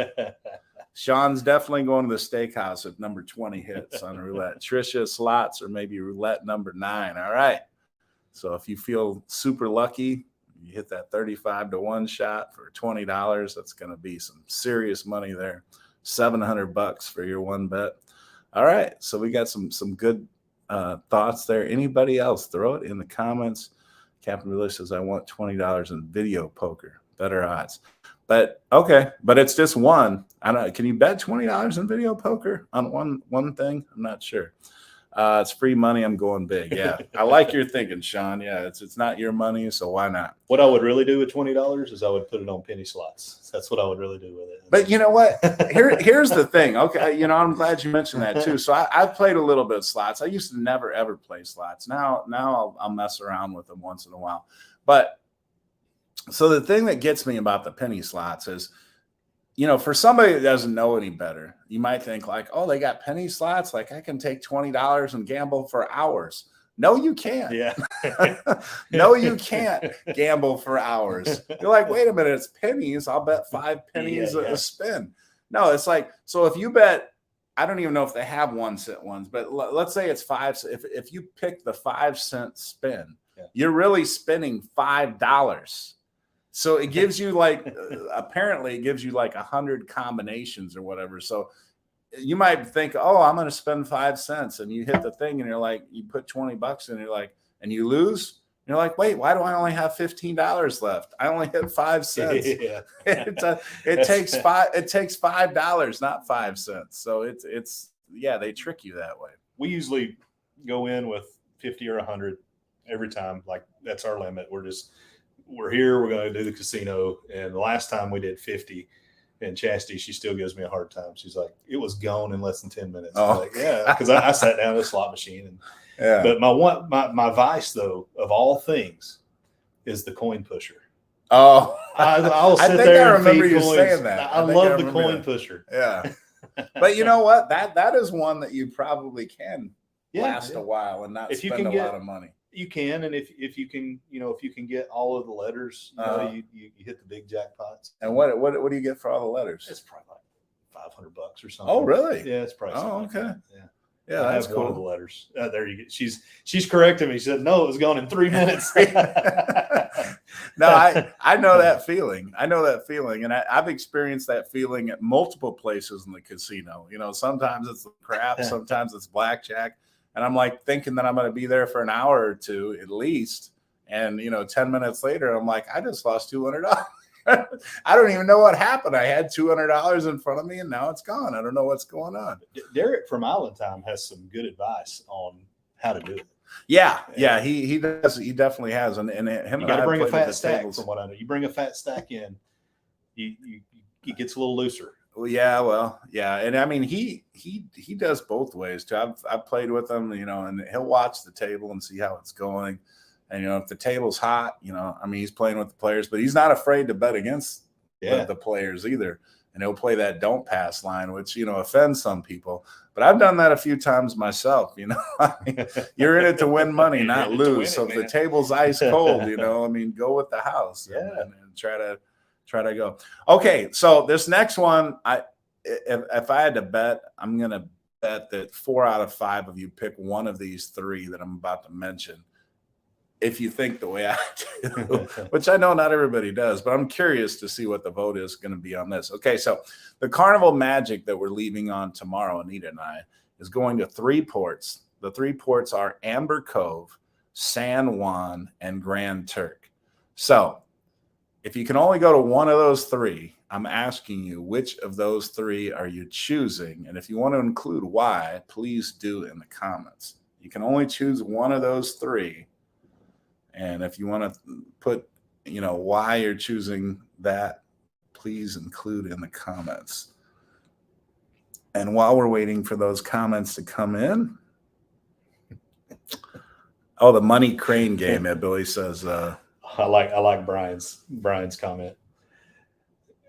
Sean's definitely going to the steakhouse if number 20 hits on roulette. Trisha slots, or maybe roulette number 9. All right. So if you feel super lucky, you hit that 35 to 1 shot for $20. That's going to be some serious money there. $700 for your one bet. All right, so we got some good thoughts there. Anybody else? Throw it in the comments. Captain Billy says, I want $20 in video poker. Better odds. But okay, but it's just one. I don't know. Can you bet $20 in video poker on one thing? I'm not sure. It's free money. I'm going big. Yeah, I like your thinking, Sean. Yeah, it's not your money, so why not? What I would really do with $20 is I would put it on penny slots. That's what I would really do with it. But you know what? Here's the thing. Okay, I'm glad you mentioned that too. So I've played a little bit of slots. I used to never ever play slots. Now I'll mess around with them once in a while. But so the thing that gets me about the penny slots is, for somebody that doesn't know any better, you might think like, oh, they got penny slots. Like I can take $20 and gamble for hours. No, you can't. Yeah. No, you can't gamble for hours. You're like, wait a minute, it's pennies. I'll bet 5 pennies a spin. No, it's like, so if you bet, I don't even know if they have 1 cent ones, but let's say it's 5. If you pick the 5-cent spin, you're really spending $5. So it gives you apparently it gives you like 100 combinations or whatever. So you might think, oh, I'm going to spend 5 cents, and you hit the thing and you're like, you put $20 in, you're like, and you lose. You're like, wait, why do I only have $15 left? I only hit 5 cents. Yeah. It takes $5, not 5 cents. So it's they trick you that way. We usually go in with 50 or 100 every time. Like that's our limit. We're here. We're going to do the casino. And the last time we did 50, and Chastity, she still gives me a hard time. She's like, it was gone in less than 10 minutes. Oh, like, yeah, because I sat down at a slot machine. But my vice though of all things is the coin pusher. Oh, I'll sit there and feed coins. Saying that. I love the coin pusher. Yeah, but you know what? That is one that you probably can last a while and not spend a lot of money. You can, and if you can, if you can get all of the letters, you hit the big jackpots. And what do you get for all the letters? It's probably like $500 or something. Oh, really? Yeah, it's probably. Oh, okay. Like yeah, that's cool. One of the letters. There you go. She's correcting me. She said, "No, it was gone in 3 minutes." No, I know that feeling. And I've experienced that feeling at multiple places in the casino. Sometimes it's crap, sometimes it's blackjack. And I'm like thinking that I'm going to be there for an hour or two at least. And, 10 minutes later, I'm like, I just lost $200. I don't even know what happened. I had $200 in front of me and now it's gone. I don't know what's going on. Derek from Island Time has some good advice on how to do it. Yeah. He does. He definitely has. And him you got to bring a fat stack from what I know. You bring a fat stack in, it gets a little looser. Well, yeah. And I mean, he does both ways too. I've played with him, and he'll watch the table and see how it's going. And, if the table's hot, he's playing with the players, but he's not afraid to bet against the players either. And he'll play that don't pass line, which, offends some people. But I've done that a few times myself, you're in it to win money, not lose. So if the table's ice cold, go with the house and try to go. Okay, so this next one, if I had to bet, I'm going to bet that 4 out of 5 of you pick one of these 3 that I'm about to mention. If you think the way I do, which I know not everybody does, but I'm curious to see what the vote is going to be on this. Okay, so the Carnival Magic that we're leaving on tomorrow, Anita and I, is going to 3 ports. The 3 ports are Amber Cove, San Juan, and Grand Turk. So if you can only go to one of those 3, I'm asking you, which of those 3 are you choosing? And if you want to include why, please do in the comments. You can only choose one of those 3. And if you want to put, why you're choosing that, please include in the comments. And while we're waiting for those comments to come in, the money crane game, Billy says. I like Brian's comment.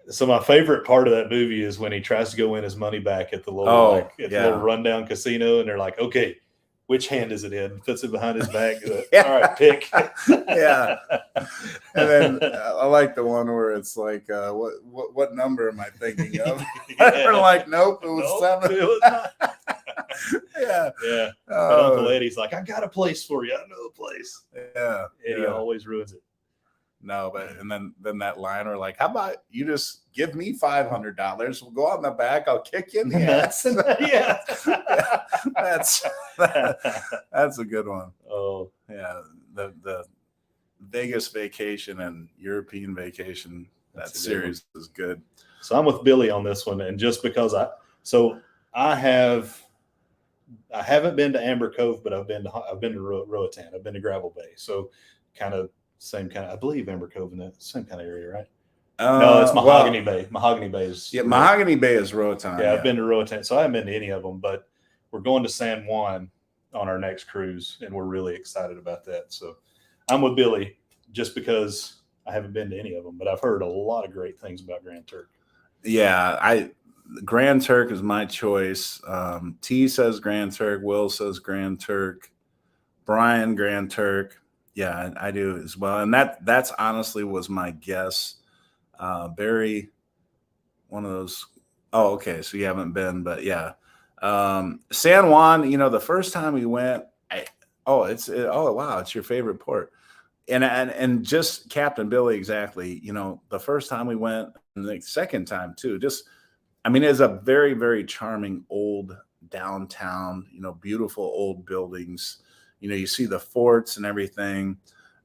So my favorite part of that movie is when he tries to go win his money back at the little little rundown casino, and they're like, "Okay, which hand is it in?" Puts it behind his back. All right, pick. Yeah. And then I like the one where it's like, what number am I thinking of? They're like, nope, it was 7. It was not. Yeah. But Uncle Eddie's like, I got a place for you. I know a place. Yeah. Eddie always ruins it. No, but and then that line, or like, how about you just give me $500? We'll go out in the back. I'll kick you in the ass. Yeah. That's a good one. Oh yeah. Vegas vacation and European vacation, that series is good. So I'm with Billy on this one, and just because I haven't been to Amber Cove, but I've been to Roatan. I've been to Gravel Bay. So kind of same kind of, I believe Amber Cove in that same kind of area, right? No, it's Mahogany Bay. Mahogany Bay is Mahogany Bay is Roatan. Yeah, I've been to Roatan, so I haven't been to any of them, but we're going to San Juan on our next cruise, and we're really excited about that. So I'm with Billy just because I haven't been to any of them, but I've heard a lot of great things about Grand Turk. Yeah, Grand Turk is my choice. T says Grand Turk. Will says Grand Turk. Brian, Grand Turk. Yeah, I do as well. And that's honestly was my guess. Barry, one of those. Oh, okay. So you haven't been, but yeah. San Juan, the first time we went, wow, it's your favorite port. And just Captain Billy, exactly. The first time we went, and the second time too, it's a very, very charming old downtown, beautiful old buildings. You see the forts and everything.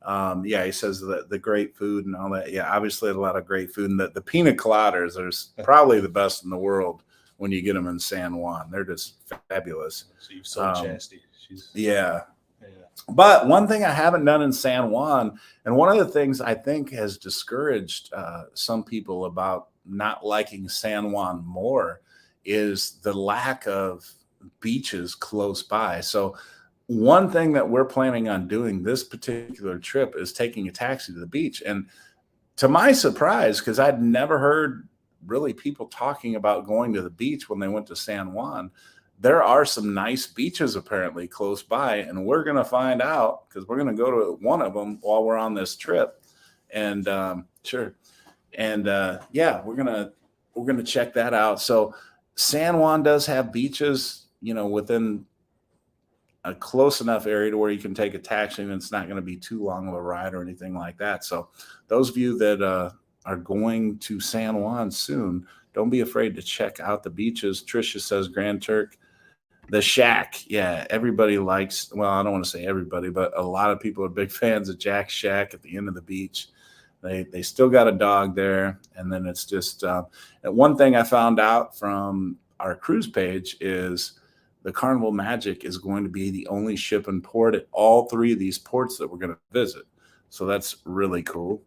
He says the great food and all that. Yeah, obviously a lot of great food. And the pina coladas are probably the best in the world when you get them in San Juan. They're just fabulous. So you've sold Chastity. Yeah. But one thing I haven't done in San Juan, and one of the things I think has discouraged some people about not liking San Juan more, is the lack of beaches close by. So one thing that we're planning on doing this particular trip is taking a taxi to the beach. And to my surprise, because I'd never heard really people talking about going to the beach when they went to San Juan, there are some nice beaches apparently close by, and we're going to find out because we're going to go to one of them while we're on this trip. And sure. And we're going to check that out. So San Juan does have beaches, within a close enough area to where you can take a taxi and it's not going to be too long of a ride or anything like that. So those of you that are going to San Juan soon, don't be afraid to check out the beaches. Tricia says Grand Turk. The Shack. Yeah, everybody likes, well, I don't want to say everybody, but a lot of people are big fans of Jack's Shack at the end of the beach. They still got a dog there. And then it's just one thing I found out from our cruise page is the Carnival Magic is going to be the only ship and port at all three of these ports that we're going to visit. So that's really cool.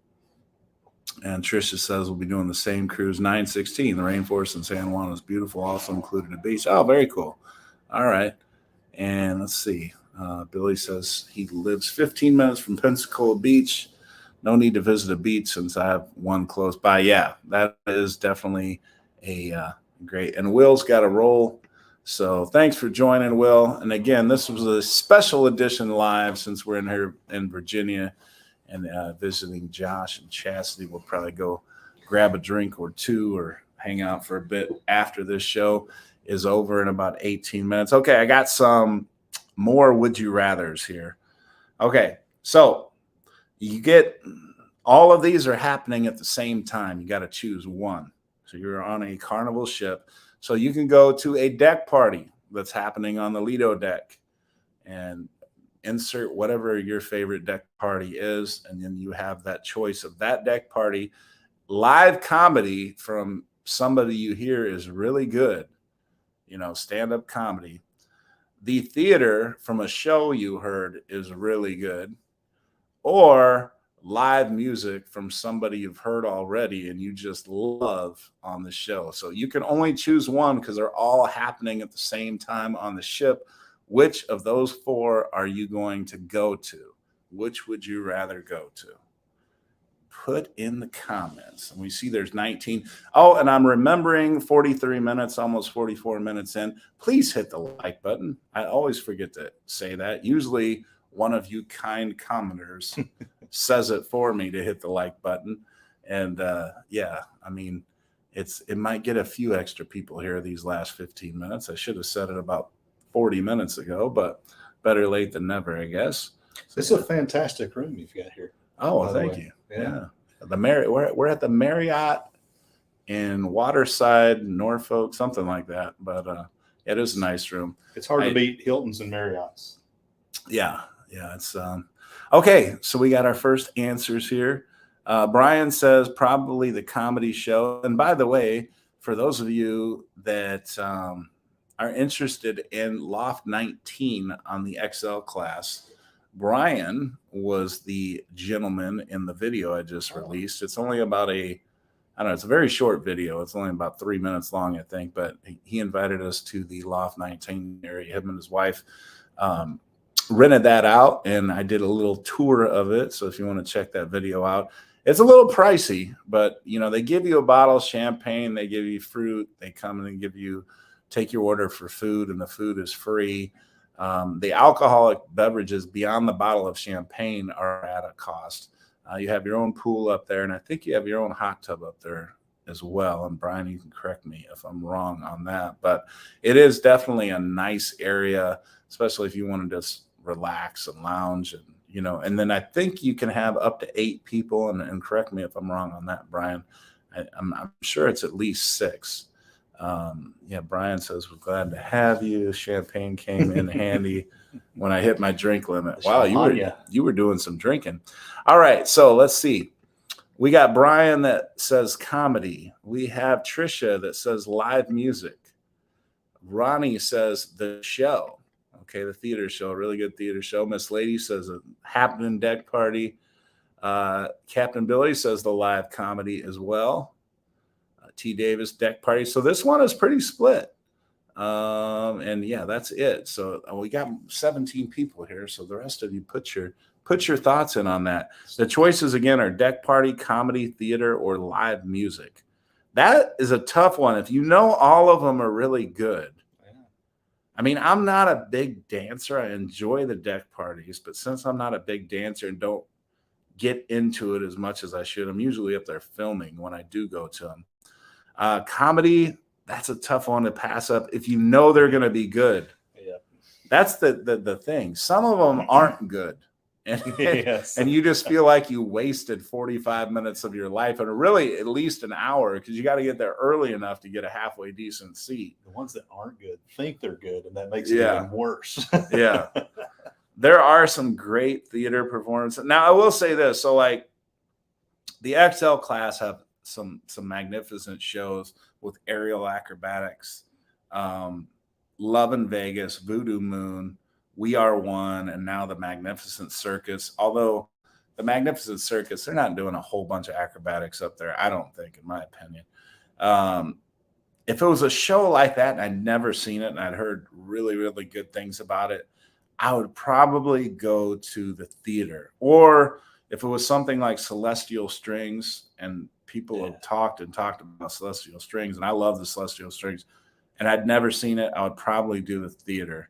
And Tricia says we'll be doing the same cruise, 9/16. The rainforest in San Juan is beautiful, also included a beach. Oh, very cool. All right. And let's see. Billy says he lives 15 minutes from Pensacola Beach. No need to visit a beach since I have one close by. Yeah, that is definitely a great. And Will's got a roll. So thanks for joining, Will. And again, this was a special edition live since we're in here in Virginia and visiting Josh and Chastity. We'll probably go grab a drink or two or hang out for a bit after this show is over in about 18 minutes. Okay, I got some more would you rathers here. Okay, so you get all of these are happening at the same time. You got to choose one. So you're on a Carnival ship. So you can go to a deck party that's happening on the Lido deck and insert whatever your favorite deck party is. And then you have that choice of that deck party. Live comedy from somebody you hear is really good. Stand-up comedy. The theater from a show you heard is really good. Or live music from somebody you've heard already and you just love on the show. So you can only choose one because they're all happening at the same time on the ship. Which of those four are you going to go to? Which would you rather go to? Put in the comments. And we see there's 19. Oh, and I'm remembering 43 minutes, almost 44 minutes in. Please hit the like button. I always forget to say that. Usually one of you kind commenters says it for me to hit the like button. And it might get a few extra people here these last 15 minutes. I should have said it about 40 minutes ago, but better late than never, I guess. So, it's a fantastic room you've got here. Oh, well, thank you. Yeah. We're at the Marriott in Waterside, Norfolk, something like that. But it is a nice room. It's hard to beat Hiltons and Marriotts. Yeah. It's Okay, so we got our first answers here. Brian says probably the comedy show. And by the way, for those of you that are interested in Loft 19 on the XL class, Brian was the gentleman in the video I just released. It's only about I don't know, it's a very short video. It's only about 3 minutes long, I think, but he invited us to the Loft 19 area. Him and his wife rented that out, and I did a little tour of it. So if you want to check that video out, it's a little pricey, but they give you a bottle of champagne, they give you fruit, they come and take your order for food, and the food is free. The alcoholic beverages beyond the bottle of champagne are at a cost. You have your own pool up there, and I think you have your own hot tub up there as well. And Brian, you can correct me if I'm wrong on that, but it is definitely a nice area, especially if you want to just relax and lounge, and then I think you can have up to 8 people. And correct me if I'm wrong on that, Brian. I'm sure it's at least 6. Brian says, we're glad to have you. Champagne came in handy when I hit my drink limit. Wow, you were doing some drinking. All right, so let's see. We got Brian that says comedy. We have Trisha that says live music. Ronnie says the show. Okay, the theater show, really good theater show. Miss Lady says a happening deck party. Captain Billy says the live comedy as well. T. Davis deck party. So this one is pretty split. And yeah, that's it. So we got 17 people here. So the rest of you put your thoughts in on that. The choices again are deck party, comedy, theater, or live music. That is a tough one. If you know all of them are really good. I mean, I'm not a big dancer. I enjoy the deck parties, but since I'm not a big dancer and don't get into it as much as I should, I'm usually up there filming when I do go to them. Comedy, that's a tough one to pass up if you know they're going to be good. Yeah. That's the thing. Some of them aren't good. And, yes. And you just feel like you wasted 45 minutes of your life, and really at least an hour, because you got to get there early enough to get a halfway decent seat. The ones that aren't good think they're good, and that makes it even worse. Yeah. There are some great theater performances. Now, I will say this. So, like, the XL class have some magnificent shows with aerial acrobatics, Love in Vegas, Voodoo Moon, We Are One, and now the Magnificent Circus. Although the Magnificent Circus, they're not doing a whole bunch of acrobatics up there, I don't think, in my opinion. If it was a show like that and I'd never seen it and I'd heard really, really good things about it, I would probably go to the theater. Or if it was something like Celestial Strings, and people have talked about Celestial Strings, and I love the Celestial Strings, and I'd never seen it, I would probably do the theater.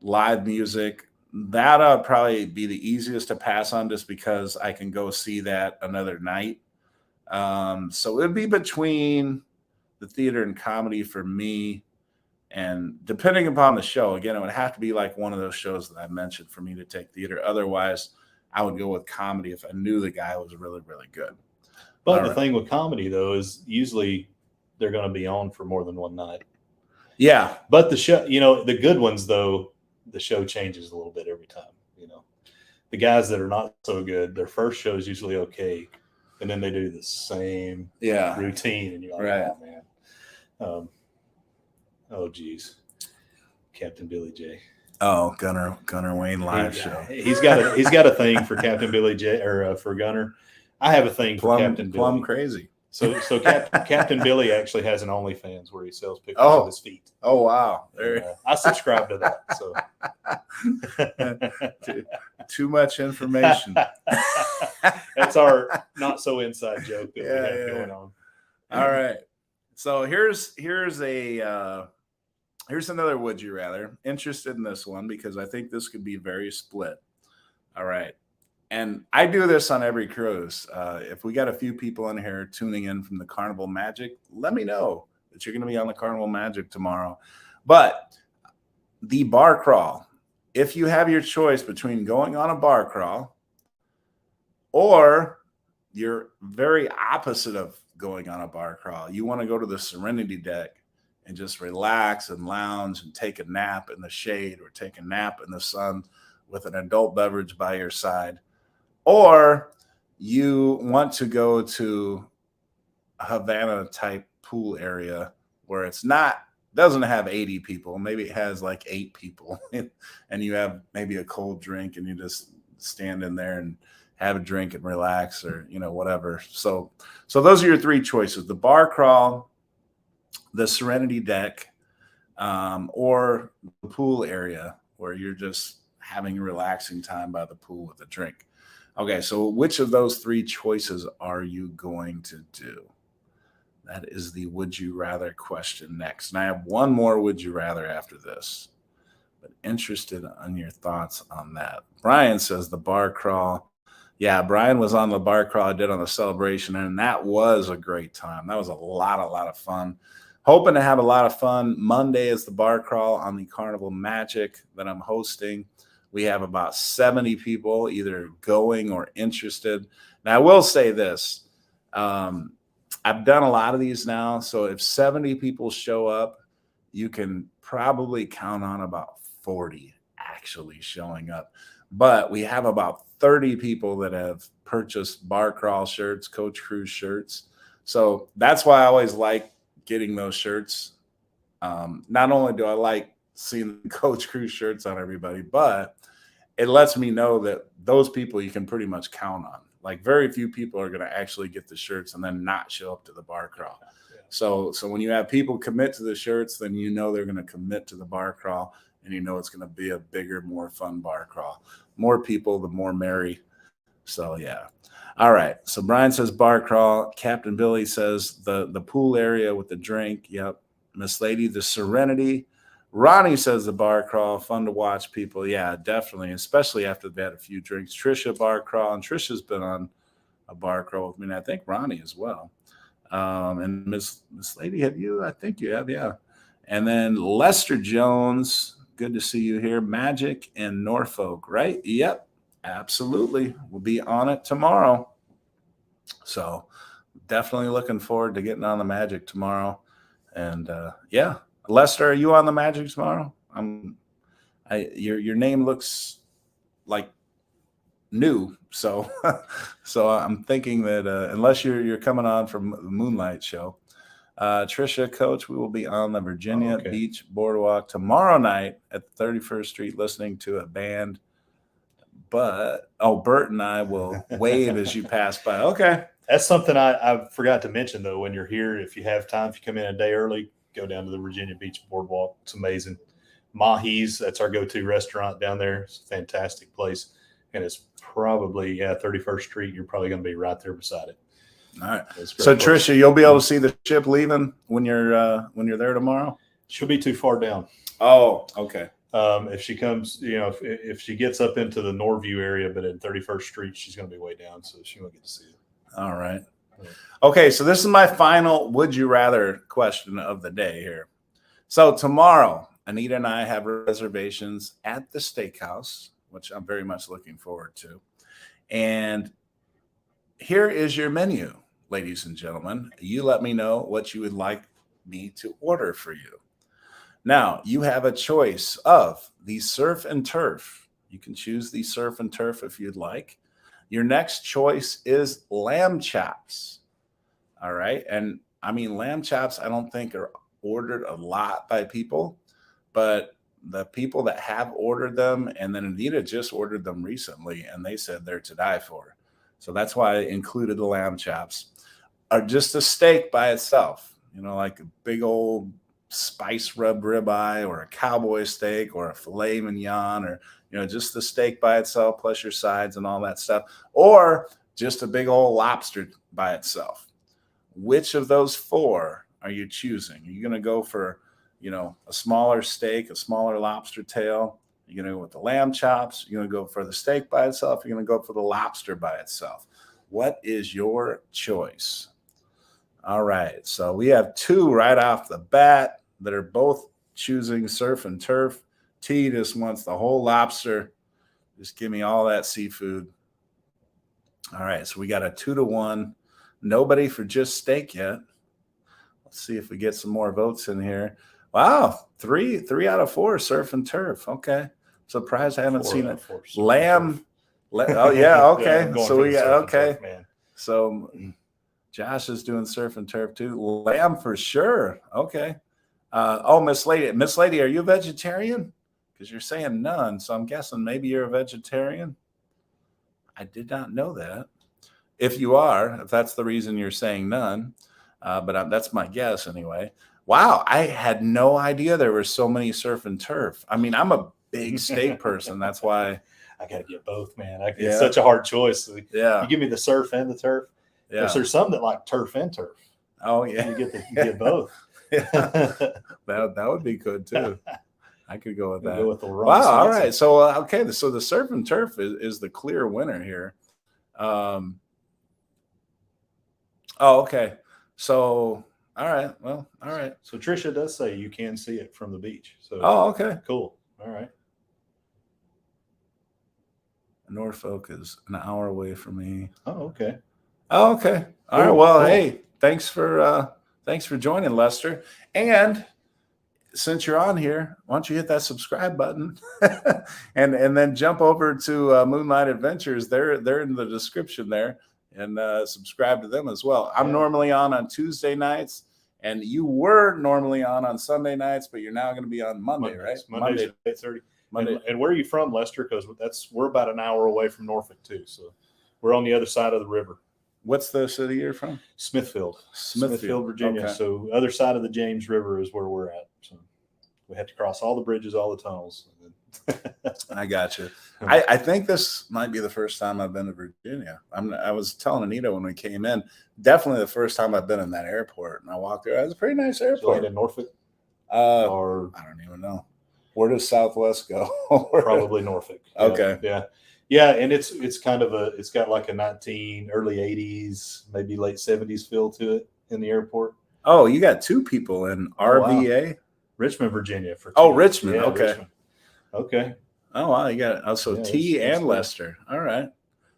Live music, that would probably be the easiest to pass on, just because I can go see that another night. So it'd be between the theater and comedy for me. And depending upon the show, again, it would have to be like one of those shows that I mentioned for me to take theater. Otherwise, I would go with comedy if I knew the guy was really, really good. But the thing with comedy, though, is usually they're going to be on for more than one night. Yeah. But the show, the good ones, though, the show changes a little bit every time. The guys that are not so good, their first show is usually okay, and then they do the same routine, and you're like, oh, man. Oh, geez. Captain Billy J. Oh, Gunner Wayne live show. He's got a thing for Captain Billy J, or for Gunner. I have a thing for Captain Billy. Plum crazy. So Captain Billy actually has an OnlyFans where he sells pictures of his feet. Oh, wow. I subscribe to that. So too much information. That's our not so inside joke that we have going on. All right. So here's another would you rather. Interested in this one because I think this could be very split. All right. And I do this on every cruise. If we got a few people in here tuning in from the Carnival Magic, let me know that you're going to be on the Carnival Magic tomorrow. But the bar crawl, if you have your choice between going on a bar crawl or you're very opposite of going on a bar crawl, you want to go to the Serenity deck and just relax and lounge and take a nap in the shade or take a nap in the sun, with an adult beverage by your side, or you want to go to a Havana type pool area where doesn't have 80 people, maybe it has like 8 people, and you have maybe a cold drink and you just stand in there and have a drink and relax, or whatever. So those are your 3 choices: the bar crawl, the Serenity deck, or the pool area where you're just having a relaxing time by the pool with a drink. Okay, so which of those 3 choices are you going to do? That is the would you rather question next. And I have one more would you rather after this, but interested on your thoughts on that. Brian says the bar crawl. Yeah, Brian was on the bar crawl I did on the celebration, and that was a great time. That was a lot of fun. Hoping to have a lot of fun. Monday is the bar crawl on the Carnival Magic that I'm hosting. We have about 70 people either going or interested. Now, I will say this. I've done a lot of these now. So if 70 people show up, you can probably count on about 40 actually showing up. But we have about 30 people that have purchased bar crawl shirts, Coach Cruise shirts. So that's why I always like getting those shirts. Not only do I like seeing the Coach Cruise shirts on everybody, but it lets me know that those people you can pretty much count on. Like very few people are going to actually get the shirts and then not show up to the bar crawl. Yeah. So when you have people commit to the shirts, then they're going to commit to the bar crawl, and it's going to be a bigger, more fun bar crawl. More people, the more merry. So yeah. All right. So Brian says bar crawl. Captain Billy says the pool area with the drink. Yep. Miss Lady, the Serenity. Ronnie says the bar crawl, fun to watch people. Yeah, definitely, especially after they've had a few drinks. Trisha, bar crawl, and Trisha's been on a bar crawl with me, and I think Ronnie as well. And Miss Lady, have you? I think you have, yeah. And then Lester Jones, good to see you here. Magic and Norfolk, right? Yep, absolutely. We'll be on it tomorrow. So definitely looking forward to getting on the Magic tomorrow. And yeah. Lester, are you on the Magic tomorrow? Your name looks like new, so I'm thinking that unless you're coming on from the Moonlight show, Trisha, Coach, we will be on the Virginia Beach Boardwalk tomorrow night at 31st Street, listening to a band. But Bert and I will wave as you pass by. Okay, that's something I forgot to mention though. When you're here, if you have time, if you come in a day early, go down to the Virginia Beach Boardwalk. It's amazing. Mahi's, that's our go-to restaurant down there. It's a fantastic place. And it's probably 31st Street. You're probably going to be right there beside it. All right. So Trisha, you'll be able to see the ship leaving when you're there tomorrow? She'll be too far down. Oh, okay. If she comes, if she gets up into the Norview area, but at 31st Street, she's going to be way down, so she won't get to see it. All right. Okay, so this is my final would you rather question of the day here. So tomorrow, Anita and I have reservations at the steakhouse, which I'm very much looking forward to. And here is your menu, ladies and gentlemen. You let me know what you would like me to order for you. Now, you have a choice of the surf and turf. You can choose the surf and turf if you'd like. Your next choice is lamb chops. All right. And I mean, lamb chops, I don't think are ordered a lot by people, but the people that have ordered them, and then Anita just ordered them recently, and they said they're to die for. So that's why I included the lamb chops, are just a steak by itself, like a big old spice rub ribeye or a cowboy steak or a filet mignon, or, just the steak by itself, plus your sides and all that stuff, or just a big old lobster by itself. Which of those 4 are you choosing? Are you going to go for, a smaller steak, a smaller lobster tail? You're going to go with the lamb chops? You're going to go for the steak by itself? You're going to go for the lobster by itself? What is your choice? All right. So we have 2 right off the bat that are both choosing surf and turf. T just wants the whole lobster. Just give me all that seafood. All right. So we got a 2-1. Nobody for just steak yet. Let's see if we get some more votes in here. Wow, 3 out of 4 surf and turf. Okay, Surprised I haven't seen it. Surf Lamb. and turf. Oh yeah, Yeah, okay. I'm going So for we the got surf and okay. turf, man. So Josh is doing surf and turf too. Lamb for sure. Okay. Oh, Miss Lady, are you a vegetarian? Because you're saying none, so I'm guessing maybe you're a vegetarian. I did not know that. If you are, if that's the reason you're saying none, but that's my guess anyway. Wow, I had no idea there were so many surf and turf. I mean, I'm a big steak person. That's why I got to get both, man. It's Yeah. such a hard choice. You Yeah, give me the surf and the turf. yeah. There's some that like turf and turf. Oh yeah, You get both. Yeah. That would be good too. I could go with that. Go with the Wow. All right. So okay. So the surf and turf is the clear winner here. Oh, okay. So all right. Well, all right. So Trisha does say you can see it from the beach. So Oh, okay. cool. All right. Norfolk is an hour away from me. Oh, okay. Oh, okay. All right. Well, hey, thanks for joining, Lester. And since you're on here, why don't you hit that subscribe button and then jump over to Moonlight Adventures. They're in the description there, and subscribe to them as well. I'm normally on Tuesday nights, and you were normally on Sunday nights, but you're now going to be on Monday, right? Mondays at 8:30. Monday. And where are you from, Lester? Because we're about an hour away from Norfolk too. So we're on the other side of the river. What's the city you're from? Smithfield, Virginia. Okay. So other side of the James River is where we're at. So we had to cross all the bridges, all the tunnels. I got you. I think this might be the first time I've been to Virginia. I was telling Anita when we came in, definitely the first time I've been in that airport. And I walked there. It's a pretty nice airport. In Norfolk? Or I don't even know. Where does Southwest go? Probably Norfolk. Okay. Yeah. And it's kind of it's got like a early 80s, maybe late 70s feel to it in the airport. Oh, you got two people in RVA? Wow. Richmond, Virginia. Richmond. Okay. Richmond. Okay. Oh, wow. You got also T and cool. Lester. All right.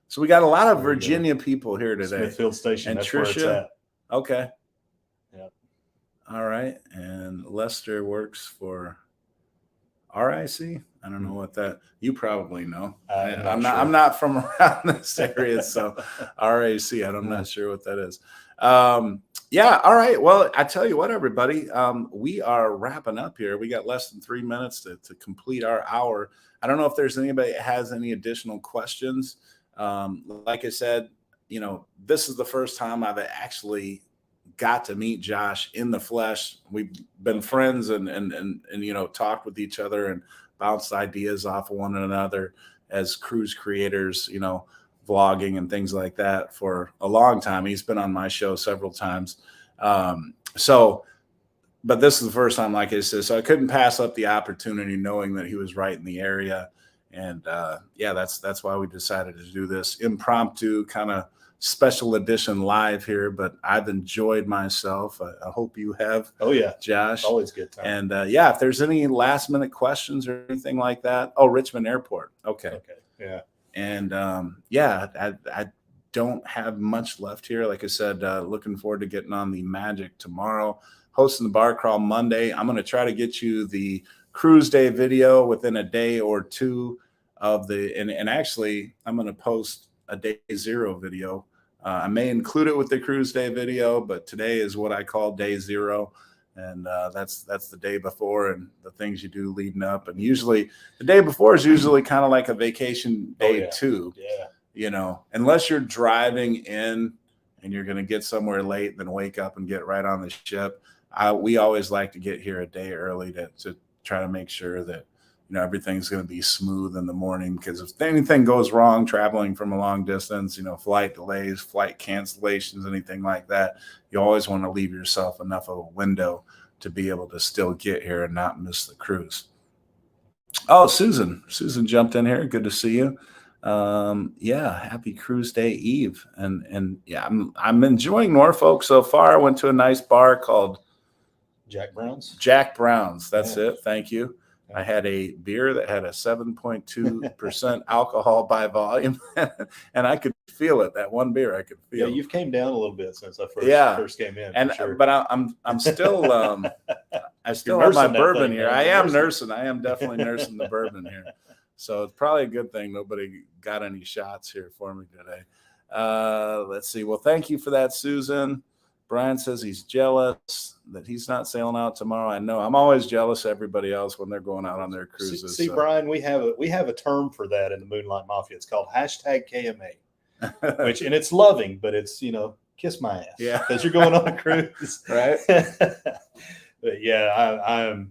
So we got a lot of Virginia people here today. Smithfield Station. And that's Trisha. Where it's at. Okay. Yeah. All right. And Lester works for RIC. I don't know what that. You probably know. I'm not from around this area, so RAC. I'm not sure what that is. Yeah. All right. Well, I tell you what, everybody. We are wrapping up here. We got less than 3 minutes to complete our hour. I don't know if there's anybody that has any additional questions. Like I said, this is the first time I've actually got to meet Josh in the flesh. We've been friends and talked with each other and bounced ideas off of one another as cruise creators, vlogging and things like that for a long time. He's been on my show several times. But this is the first time, like I said, so I couldn't pass up the opportunity knowing that he was right in the area. And that's why we decided to do this impromptu kind of special edition live here, but I've enjoyed myself. I hope you have. Oh yeah, Josh. Always good time. And if there's any last minute questions or anything like that. Oh, Richmond Airport. Okay. Yeah. And I don't have much left here. Like I said, looking forward to getting on the Magic tomorrow, hosting the bar crawl Monday. I'm going to try to get you the cruise day video within a day or two of and actually I'm going to post a day zero video. I may include it with the cruise day video, but today is what I call day zero. And that's the day before and the things you do leading up. And usually the day before is usually kind of like a vacation day too. Yeah. Unless you're driving in and you're going to get somewhere late and then wake up and get right on the ship. We always like to get here a day early to try to make sure that everything's going to be smooth in the morning, because if anything goes wrong traveling from a long distance, flight delays, flight cancellations, anything like that, you always want to leave yourself enough of a window to be able to still get here and not miss the cruise. Oh, Susan jumped in here. Good to see you. Happy Cruise Day Eve. And I'm enjoying Norfolk so far. I went to a nice bar called Jack Brown's. That's it. Thank you. I had a beer that had a 7.2% alcohol by volume, and I could feel it. That one beer, I could feel. Yeah, you've came down a little bit since I first came in. And sure. But I'm still I still have my bourbon here. I am nursing. I am definitely nursing the bourbon here. So it's probably a good thing nobody got any shots here for me today. Let's see. Well, thank you for that, Susan. Brian says he's jealous that he's not sailing out tomorrow. I know. I'm always jealous of everybody else when they're going out on their cruises. See, Brian, we have a term for that in the Moonlight Mafia. It's called #KMA, and it's loving, but it's, kiss my ass. Yeah, because you're going on a cruise, right? But yeah,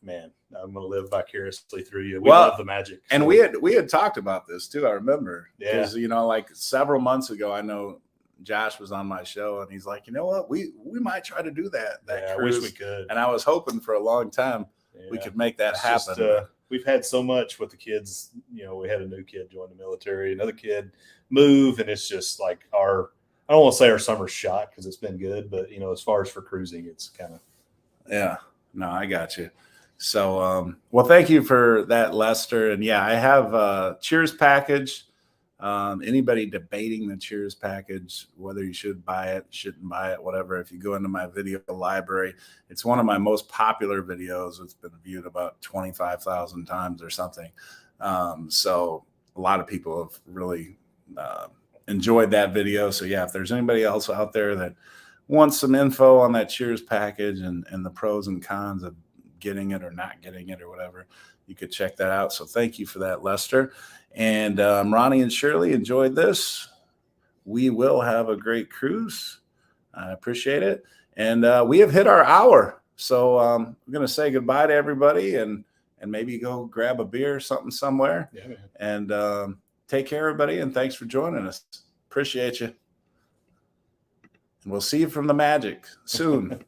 man, I'm gonna live vicariously through you. We love the magic, and we had talked about this too. I remember, because like several months ago, I know Josh was on my show, and he's like, you know what, we might try to do that. I cruise. wish we could. And I was hoping for a long time we could make that happen. Just, we've had so much with the kids. We had a new kid join the military, another kid move, and it's just like I don't want to say our summer's shot because it's been good, but as far as for cruising, it's kind of. Yeah, no, I got you. So, well, thank you for that, Lester. And yeah, I have a Cheers package. Anybody debating the Cheers package, whether you should buy it, shouldn't buy it, whatever. If you go into my video library, it's one of my most popular videos. It's been viewed about 25,000 times or something. So a lot of people have really enjoyed that video. So yeah, if there's anybody else out there that wants some info on that Cheers package and the pros and cons of getting it or not getting it or whatever, you could check that out. So thank you for that, Lester. And Ronnie and Shirley enjoyed this. We will have a great cruise. I appreciate it. And we have hit our hour. So I'm going to say goodbye to everybody and maybe go grab a beer or something somewhere. Yeah, man. And take care, everybody. And thanks for joining us. Appreciate you. And we'll see you from the magic soon.